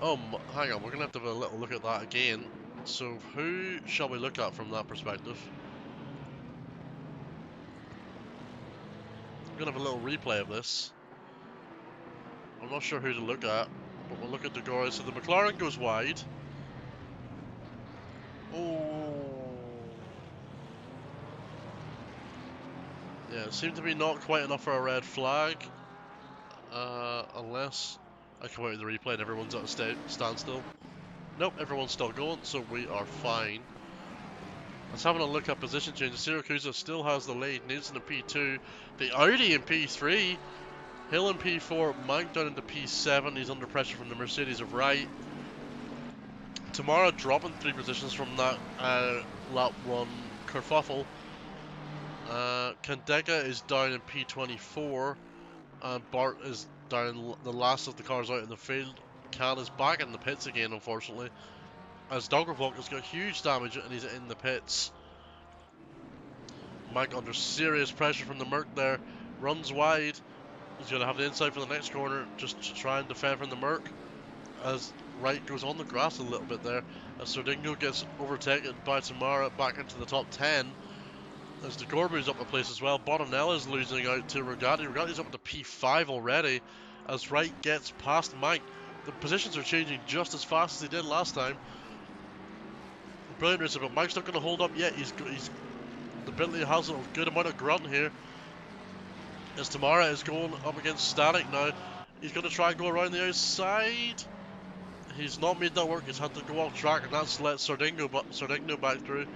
Oh, hang on, we're gonna have to have a little look at that again. So who shall we look at from that perspective? I'm gonna have a little replay of this. I'm not sure who to look at, but we'll look at the guys. So the McLaren goes wide. Oh. Yeah, it seemed to be not quite enough for a red flag. Unless I come out of the replay and everyone's at a standstill. Nope, everyone's still going, so we are fine. Let's have a look at position changes. Syracuse still has the lead. Nielsen in P2. The Audi in P3. Hill in P4. Mike down into P7. He's under pressure from the Mercedes of Wright. Tamara dropping 3 positions from that lap 1 kerfuffle. Kandega is down in P24. And Bart is down the last of the cars out in the field. Can is back in the pits again, unfortunately. As Doggervolk has got huge damage and he's in the pits. Mike under serious pressure from the Merc there. Runs wide. He's going to have the inside for the next corner. Just to try and defend from the Merc. As Wright goes on the grass a little bit there. As Sardingo gets overtaken by Tamara back into the top 10. As the Gore moves up a place as well. Bonanella is losing out to Rugatti. Rugatti's up to P5 already. As Wright gets past Mike. The positions are changing just as fast as they did last time. Brilliant racing, but Mike's not going to hold up yet. The Bentley has a good amount of grunt here. As Tamara is going up against Static now. He's going to try and go around the outside. He's not made that work. He's had to go off track, and that's let Sardingo back through.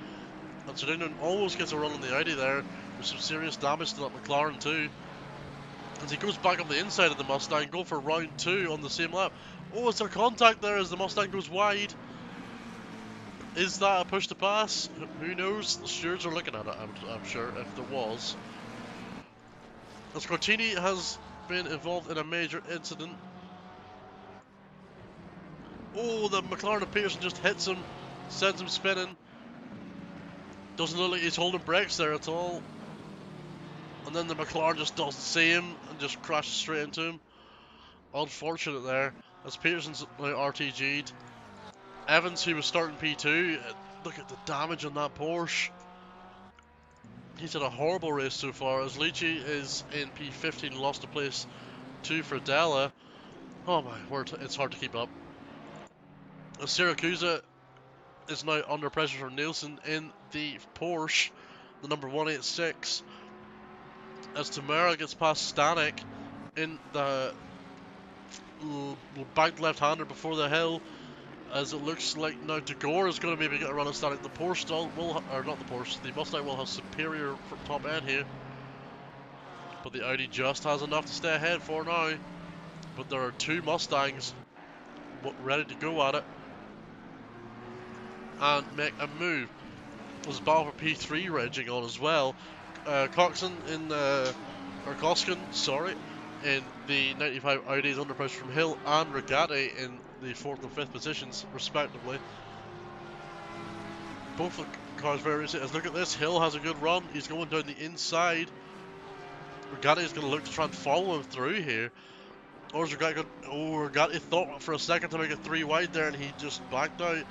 And Sardingo almost gets a run on the Audi there, with some serious damage to that McLaren too. As he goes back on the inside of the Mustang, go for round 2 on the same lap. Oh, is there contact there as the Mustang goes wide? Is that a push to pass? Who knows? The stewards are looking at it, I'm sure, if there was. As Cortini has been involved in a major incident. Oh, the McLaren of Peterson just hits him, sends him spinning. Doesn't look like he's holding brakes there at all. And then the McLaren just doesn't see him and just crashes straight into him. Unfortunate there, as Peterson's now RTG'd. Evans, who was starting P2, look at the damage on that Porsche. He's had a horrible race so far, as Lici is in P15, lost a place to Fradella. Oh my word, it's hard to keep up. As Syracuse is now under pressure from Nielsen in the Porsche, the number 186. As Tamara gets past Stanek in the banked left-hander before the hill. As it looks like now Tagore is going to maybe get a run at Static. The Porsche still will, or not the Porsche, the Mustang will have superior top end here. But the Audi just has enough to stay ahead for now. But there are 2 Mustangs ready to go at it and make a move. There's a battle for P3 raging on as well. Coxon in the, or Koskin, sorry, in the 95 Audi is under pressure from Hill and Rugatti in the 4th and 5th positions, respectively. Both the cars very recent. As look at this, Hill has a good run. He's going down the inside. Rugatti is going to look to try and follow him through here. Or is Rugatti going? Oh, Rugatti thought for a second to make it 3 wide there, and he just backed out.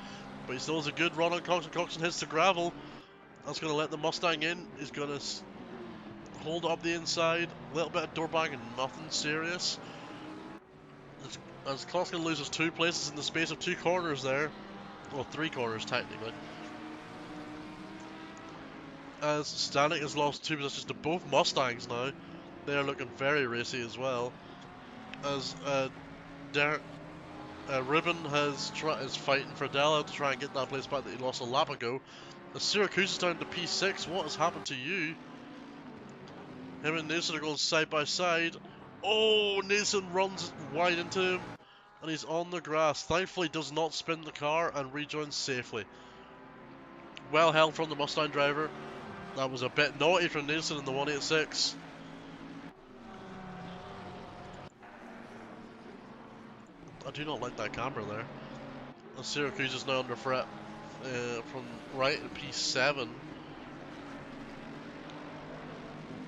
But he still has a good run on Coxon. Coxon hits the gravel. That's going to let the Mustang in. He's going to hold up the inside. A little bit of door banging, nothing serious. As Klosskin loses 2 places in the space of 2 corners there. Well, 3 corners technically. As Stanek has lost 2 positions to both Mustangs now. They are looking very racy as well. As Ruben is fighting for Della to try and get that place back that he lost a lap ago. The Syracuse is down to P6. What has happened to you? Him and Nelson are going side by side. Oh, Nelson runs wide into him, and he's on the grass. Thankfully, does not spin the car and rejoins safely. Well held from the Mustang driver. That was a bit naughty from Nelson in the 186. I do not like that camera there. And Syracuse is now under threat from right in P7.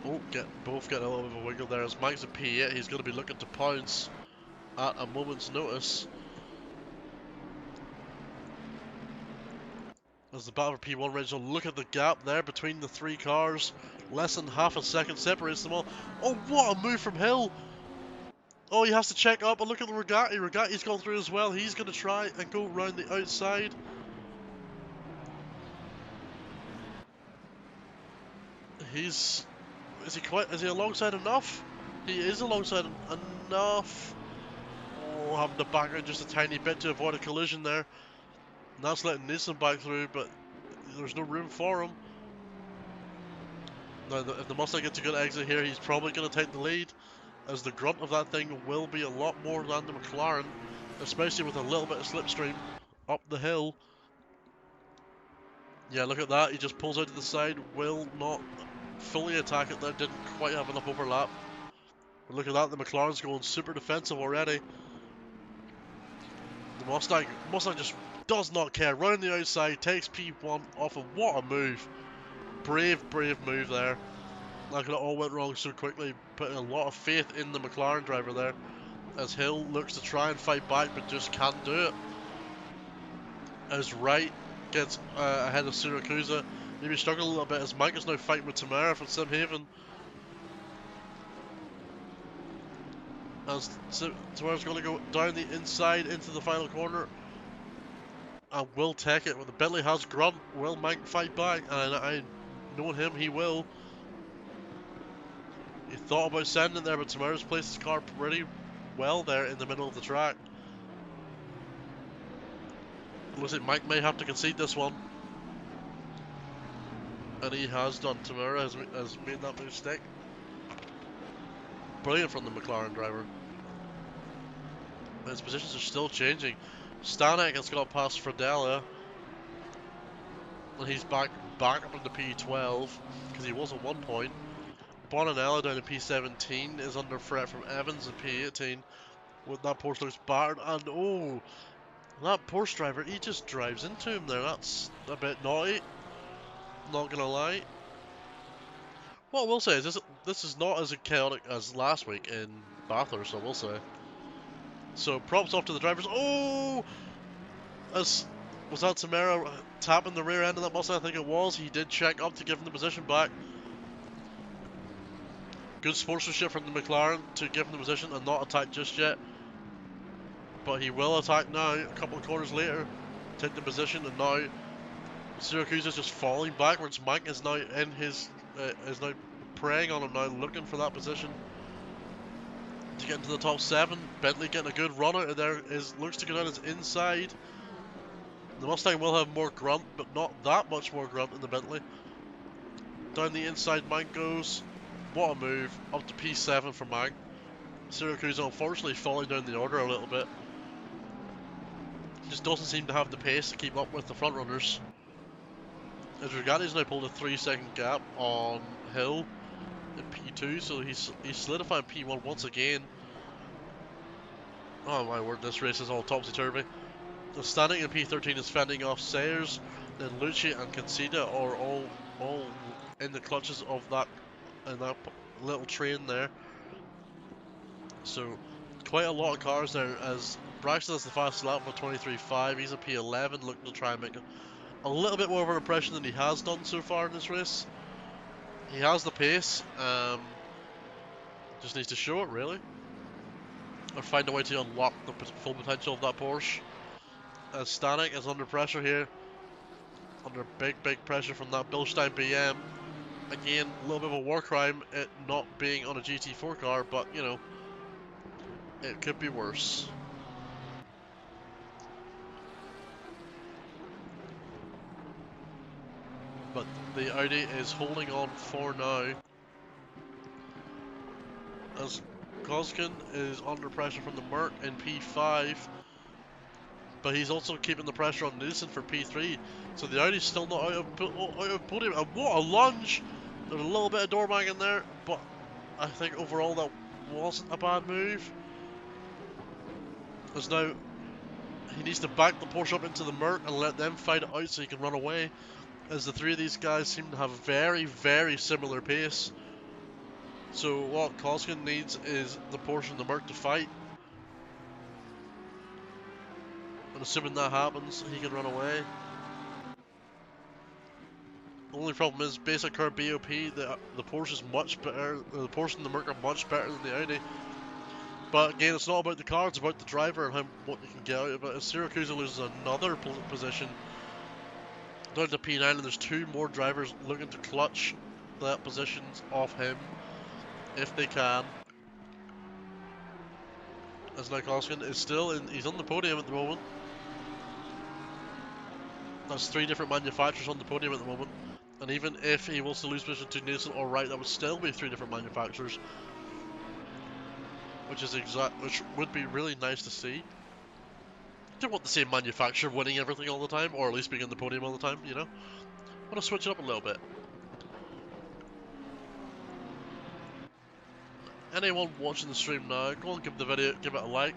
Oh, both getting a little bit of a wiggle there. As Mike's at P8, he's going to be looking to pounce at a moment's notice. As the battle for P1 Rachel, look at the gap there between the three cars. Less than half a second separates them all. Oh, what a move from Hill! Oh, he has to check up and look at the Regatti. Regatti's gone through as well. He's going to try and go round the outside. Is he alongside enough? He is alongside enough. Oh, having to back out just a tiny bit to avoid a collision there. And that's letting Nissan back through, but there's no room for him. Now, if the Mustang gets a good exit here, he's probably going to take the lead, as the grunt of that thing will be a lot more than the McLaren, especially with a little bit of slipstream up the hill. Yeah, look at that. He just pulls out to the side, will not fully attack it there, didn't quite have enough overlap. But look at that, the McLaren's going super defensive already. The Mustang just does not care. Round the outside, takes P1 off, and what a move. Brave move there. Like it all went wrong so quickly, putting a lot of faith in the McLaren driver there, as Hill looks to try and fight back, but just can't do it. As Wright gets ahead of Syracuse, maybe struggling a little bit, as Mike is now fighting with Tamara from Simhaven. As Tamara's going to go down the inside into the final corner, and will take it. When the Bentley has grunt, will Mike fight back? And I know him, he will. He thought about sending it there, but Tamara's placed his car pretty well there in the middle of the track. Looks like Mike may have to concede this one. And he has done. Tamara has made that mistake. Brilliant from the McLaren driver. His positions are still changing. Stanek has got past Fradella. And he's back up into P12, because he was at 1 point. Bonanella down to P17 is under threat from Evans in P18. With that Porsche looks battered, and oh, that Porsche driver, he just drives into him there. That's a bit naughty, not gonna lie. What I will say is this is not as chaotic as last week in Bathurst, I will say. So props off to the drivers. Oh, was that Tamara tapping the rear end of that Mustang? I think it was. He did check up to give him the position back. Good sportsmanship from the McLaren to give him the position and not attack just yet. But he will attack now, a couple of corners later. Take the position, and now Syracuse is just falling backwards. Mike is now in his, is now preying on him now, looking for that position to get into the top 7. Bentley getting a good run out of there. Looks to go down his inside. The Mustang will have more grunt, but not that much more grunt in the Bentley. Down the inside, Mike goes. What a move. Up to P7 for Mike. Syracuse unfortunately falling down the order a little bit. Just doesn't seem to have the pace to keep up with the front runners. As Regatti's now pulled a 3-second gap on Hill in P2, so he's solidifying P1 once again. Oh my word, this race is all topsy-turvy. The standing in P13 is fending off Sayers, then Lucci and Conceda are all in the clutches of that little train there. So quite a lot of cars there, as Braxton has the fastest lap for 23.5. He's a P11, looking to try and make a little bit more of an impression than he has done so far in this race. He has the pace, just needs to show it really, or find a way to unlock the full potential of that Porsche. As Stanek is under pressure here, under big pressure from that Bilstein BM. Again, a little bit of a war crime it not being on a GT4 car, but you know, it could be worse. but the Audi is holding on for now as Koskin is under pressure from the Merc in P5, but he's also keeping the pressure on Nielsen for P3, so the Audi's still not out of podium, and what a lunge! There's a little bit of door bang in there, but I think overall that wasn't a bad move. As now he needs to back the Porsche up into the Merc and let them fight it out so he can run away, as the three of these guys seem to have very, very similar pace. So what Koskin needs is the Porsche and the Merc to fight. And assuming that happens, he can run away. Only problem is, based on current BOP, the Porsche is much better. The Porsche and the Merc are much better than the Audi. But again, it's not about the car; it's about the driver and what you can get out of it. As Syracuse loses another position down to P9, and there's two more drivers looking to clutch that positions off him if they can. As now Koskin is still in, he's on the podium at the moment. That's three different manufacturers on the podium at the moment. And even if he was to lose position to Nielsen or Wright, that would still be three different manufacturers. Which would be really nice to see. I don't want the same manufacturer winning everything all the time, or at least being on the podium all the time, you know? I want to switch it up a little bit. Anyone watching the stream now, go and give the video, give it a like.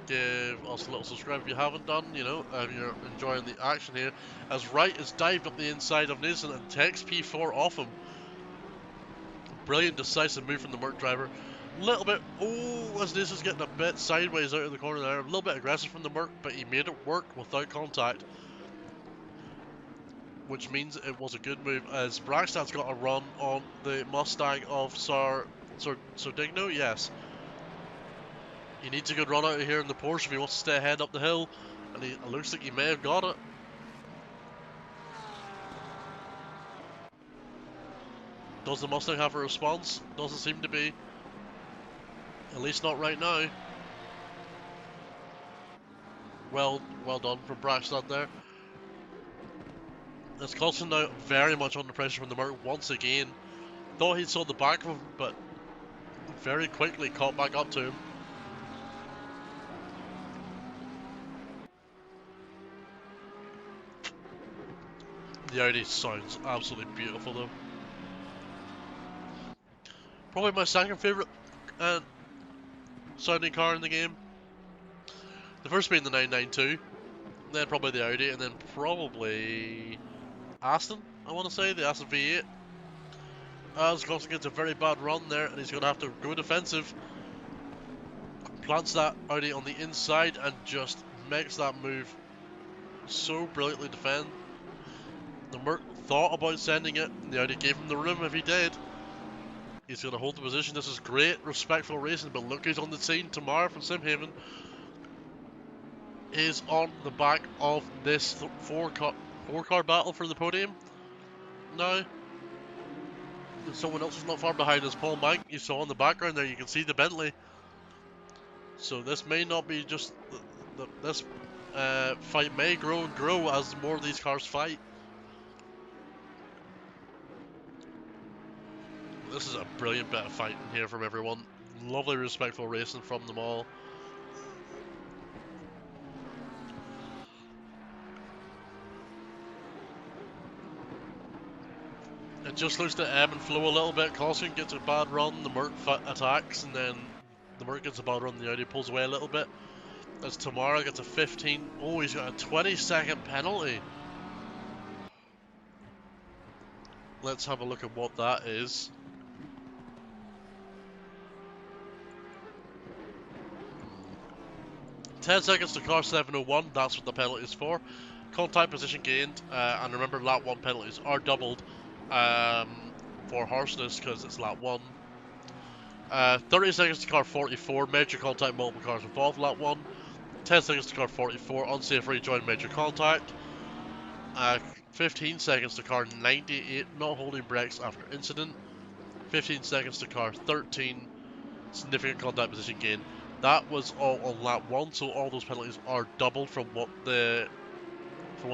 Give us a little subscribe if you haven't done, you know, if you're enjoying the action here. As Wright has dived up the inside of Nielsen and takes P4 off him. Brilliant decisive move from the Merc driver. A little bit, as Nielsen's getting a bit sideways out of the corner there. A little bit aggressive from the Merc, but he made it work without contact. Which means it was a good move, as Brackstad's got a run on the Mustang of Sardigno, yes. He needs a good run out of here in the Porsche if he wants to stay ahead up the hill, and it looks like he may have got it. Does the Mustang have a response? Doesn't seem to be. At least not right now. Well done from Brackstad there. As Coulson now very much under pressure from the Merc once again. Thought he saw the back of him, but very quickly caught back up to him. The Audi sounds absolutely beautiful though. Probably my second favourite sounding car in the game. The first being the 992, then probably the Audi, and then probably Aston, I want to say, the Aston V8. As Coulson gets a very bad run there, and he's going to have to go defensive. Plants that Audi on the inside and just makes that move so brilliantly defend. The Merc thought about sending it, and the Audi gave him the room if he did. He's going to hold the position. This is great, respectful racing, but look who's on the scene. Tamara from Simhaven is on the back of this four-car battle for the podium now. And someone else is not far behind is Paul Mike. You saw in the background there, you can see the Bentley. So this may not be just this fight may grow and grow as more of these cars fight. This is a brilliant bit of fighting here from everyone. Lovely, respectful racing from them all. It just looks to ebb and flow a little bit. Coulson gets a bad run, the Merc attacks, and then the Merc gets a bad run, the Audi pulls away a little bit. As Tamara gets a 15. Oh, he's got a 20-second penalty. Let's have a look at what that is. "10 seconds to car 701, that's what the penalty is for. Contact position gained, and remember lap 1 penalties are doubled for harshness because it's lap 1. 30 seconds to car 44, major contact, multiple cars involved, lap 1. 10 seconds to car 44, unsafe rejoin, major contact. 15 seconds to car 98, not holding brakes after incident. 15 seconds to car 13, significant contact position gain. That was all on lap 1, so all those penalties are doubled from what it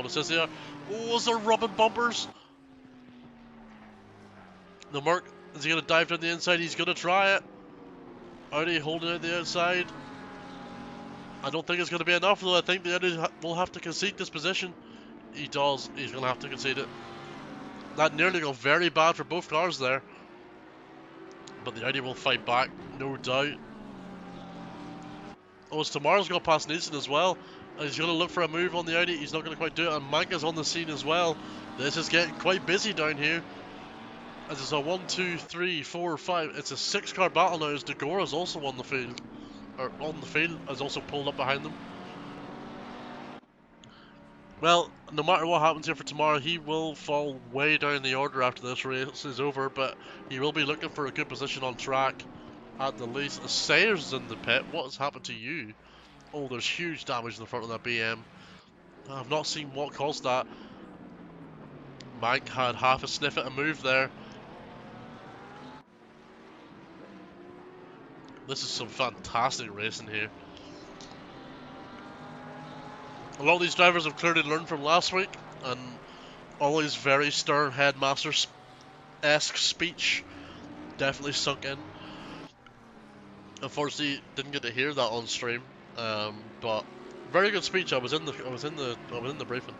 says here. Oh, is there rubbing bumpers? The Merc, is he going to dive down the inside? He's going to try it. Audi holding it the outside. I don't think it's going to be enough though. I think the Audi will have to concede this position. He does. He's going to have to concede it. That nearly got very bad for both cars there. But the Audi will fight back, no doubt. Oh, it's Tomorrow's got past Nielsen as well. And he's going to look for a move on the Audi. He's not going to quite do it. And Manka's on the scene as well. This is getting quite busy down here. As it's a 1, 2, 3, 4, 5. It's a 6-car battle now as Degora is also on the field. Or on the field, has also pulled up behind them. Well, no matter what happens here for tomorrow, he will fall way down the order after this race is over, but he will be looking for a good position on track at the least. Sayers is in the pit. What has happened to you? Oh, there's huge damage in the front of that BM. I've not seen what caused that. Mike had half a sniff at a move there. This is some fantastic racing here. A lot of these drivers have clearly learned from last week, and Ollie's very stern headmaster-esque speech definitely sunk in. Unfortunately, didn't get to hear that on stream, but very good speech. I was in the briefing.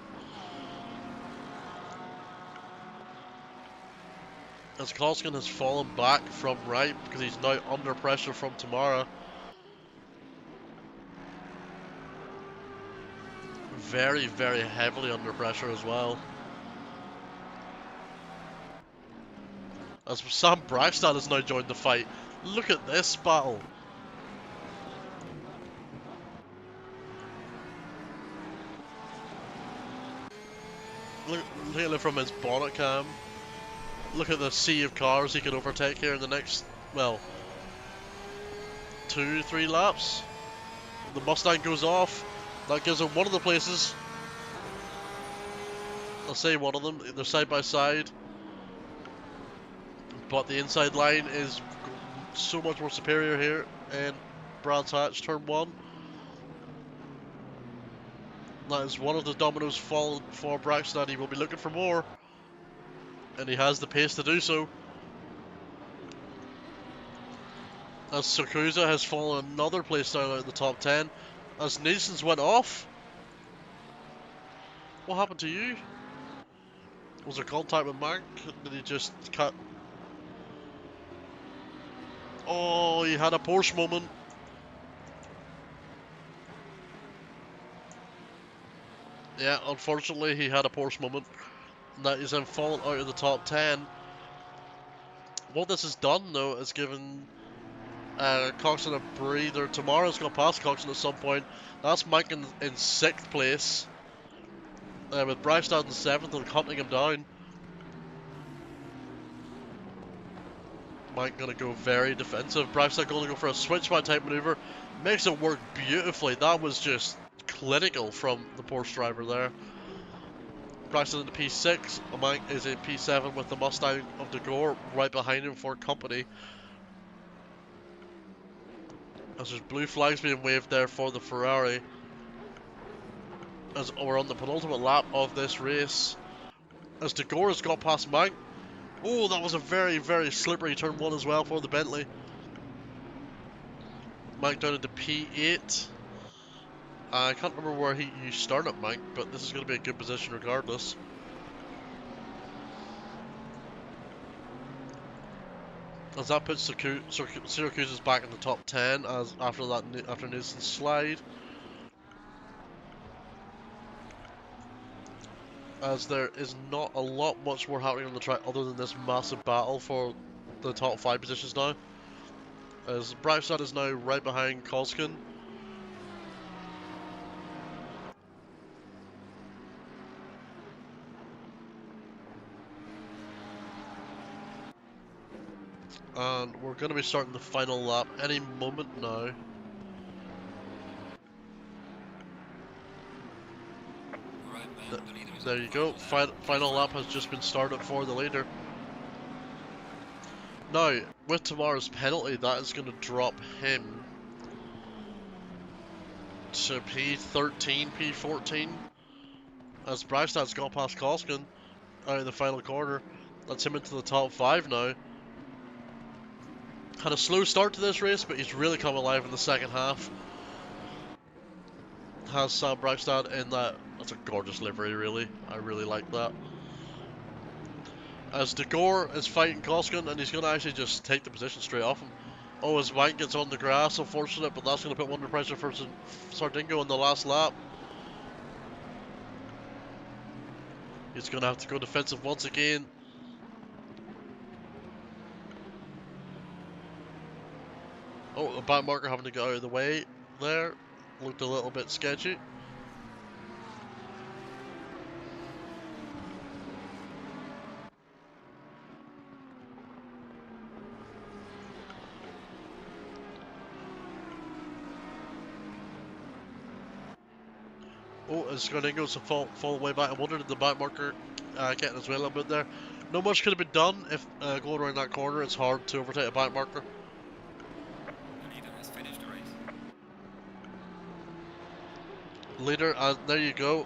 As Koskin has fallen back from right because he's now under pressure from Tamara. Very, very heavily under pressure as well. As Sam Braxton has now joined the fight. Look at this battle. Look at it from his bonnet cam. Look at the sea of cars he can overtake here in the next, well, 2-3 laps. The Mustang goes off. That gives him one of the places. I'll say one of them. They're side by side. But the inside line is so much more superior here in Brands Hatch turn 1. That is one of the dominoes fallen for Braxton. He will be looking for more. And he has the pace to do so. As Sakusa has fallen another place down out of the top 10. As Nielsen's went off. What happened to you? Was there contact with Mark? Did he just cut? Oh, he had a Porsche moment. Yeah, unfortunately he had a Porsche moment. And that is him falling out of the top 10. What this has done though is given Coxon a breather. Tomorrow's got past Coxon at some point. That's Mike in 6th place. With Braxton in 7th and hunting him down. Mike gonna go very defensive. Braxton gonna go for a switchback type maneuver. Makes it work beautifully. That was just clinical from the Porsche driver there. Braxton in the P6. Mike is in P7 with the Mustang of De Gore right behind him for company. As there's blue flags being waved there for the Ferrari. As we're on the penultimate lap of this race. As De Gore has got past Mike. Oh, that was a very, very slippery turn 1 as well for the Bentley. Mike down into P8. I can't remember where you started, Mike, but this is going to be a good position regardless. As that puts Syracuse back in the top 10 as after Nielsen's slide. As there is not a lot much more happening on the track other than this massive battle for the top 5 positions now. As Braxton is now right behind Koskin. And we're going to be starting the final lap any moment now. There you go, final lap has just been started for the leader. Now, with tomorrow's penalty, that is going to drop him to P13, P14. As Braxton's got past Koskin out in the final corner. That's him into the top 5 now. Had a slow start to this race, but he's really come alive in the second half. Has Sam Braxton in that. That's a gorgeous livery, really. I really like that. As De Gore is fighting Koskinen, and he's going to actually just take the position straight off him. Oh, his wank gets on the grass, unfortunate, but that's going to put one under pressure for Sardingo in the last lap. He's going to have to go defensive once again. Oh, the back marker having to get out of the way there. Looked a little bit sketchy. Oh, as Sardingo's fall away back. I wondered if the back marker getting as well a little bit there. Not much could have been done if going around that corner. It's hard to overtake a back marker. The leader has finished the race. Leader, there you go.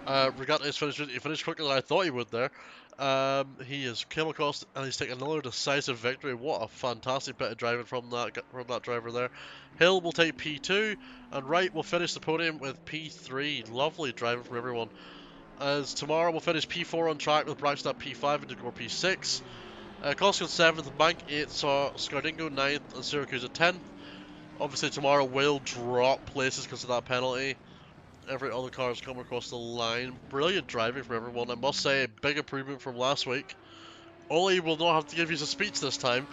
Regatta is finished. He finished quicker than I thought he would there. He has come across and he's taken another decisive victory. What a fantastic bit of driving from that driver there. Hill will take P2 and Wright will finish the podium with P3. Lovely driving from everyone. As tomorrow we'll finish P4 on track with Braxton P5 and Decor P6. Koskinen 7th, Bank 8th, saw Scardingo 9th and Syracuse at 10th. Obviously tomorrow will drop places because of that penalty. Every other car has come across the line. Brilliant driving from everyone. I must say, a big improvement from last week. Ollie will not have to give you a speech this time,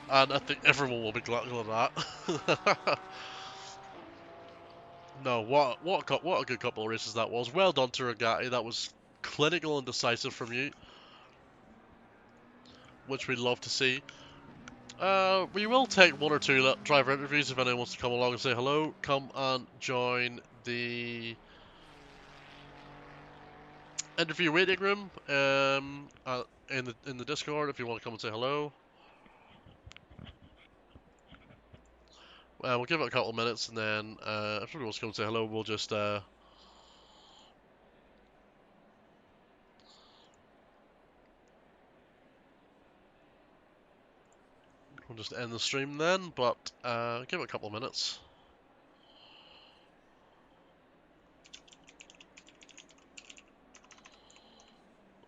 and I think everyone will be glad of that. No, what a good couple of races that was. Well done to Regatti. That was clinical and decisive from you, which we'd love to see. We will take one or two driver interviews if anyone wants to come along and say hello. Come and join the interview waiting room in the Discord if you want to come and say hello. We'll give it a couple of minutes, and then if somebody wants to come and say hello, we'll just end the stream then. But give it a couple of minutes.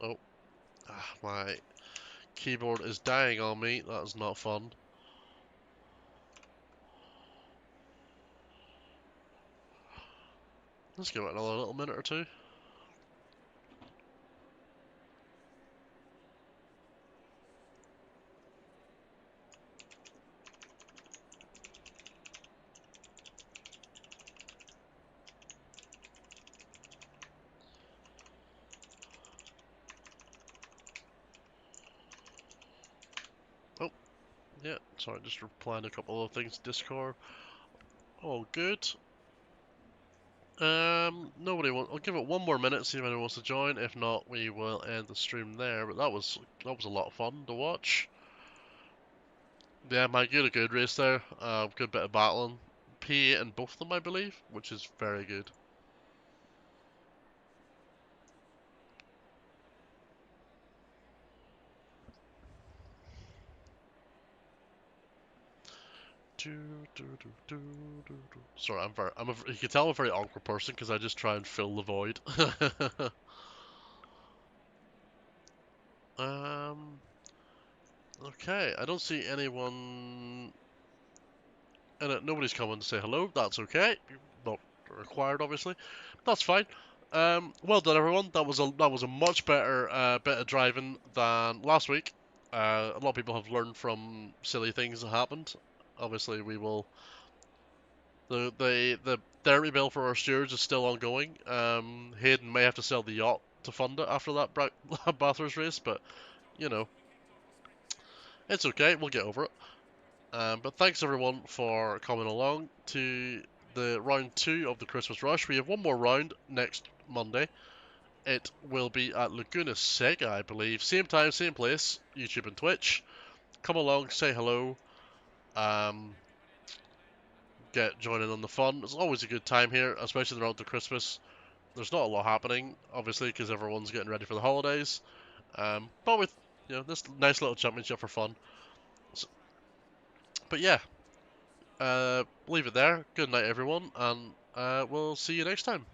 Oh, my keyboard is dying on me. That is not fun. Let's give it another little minute or two. Oh, yeah. Sorry, just replying a couple of things. Discord. All good. Nobody wants. I'll give it one more minute, see if anyone wants to join. If not, we will end the stream there. But that was a lot of fun to watch. Yeah, Mike, you had a good race there. Good bit of battling. P8 in both of them, I believe, which is very good. Sorry, you can tell I'm a very awkward person because I just try and fill the void. um, okay, I don't see anyone in it. Nobody's coming to say hello. That's okay. Not required, obviously. That's fine. Well done, everyone. That was a much better bit of driving than last week. A lot of people have learned from silly things that happened. Obviously, we will. The therapy bill for our stewards is still ongoing. Hayden may have to sell the yacht to fund it after that Bathurst race, but you know, it's okay. We'll get over it. But thanks everyone for coming along to the round 2 of the Christmas Rush. We have one more round next Monday. It will be at Laguna Seca, I believe. Same time, same place, YouTube and Twitch. Come along, say hello. Um, get joining on the fun. It's always a good time here, especially around the Christmas. There's not a lot happening, obviously, because everyone's getting ready for the holidays. But with this nice little championship for fun. But yeah, leave it there. Good night, everyone, and we'll see you next time.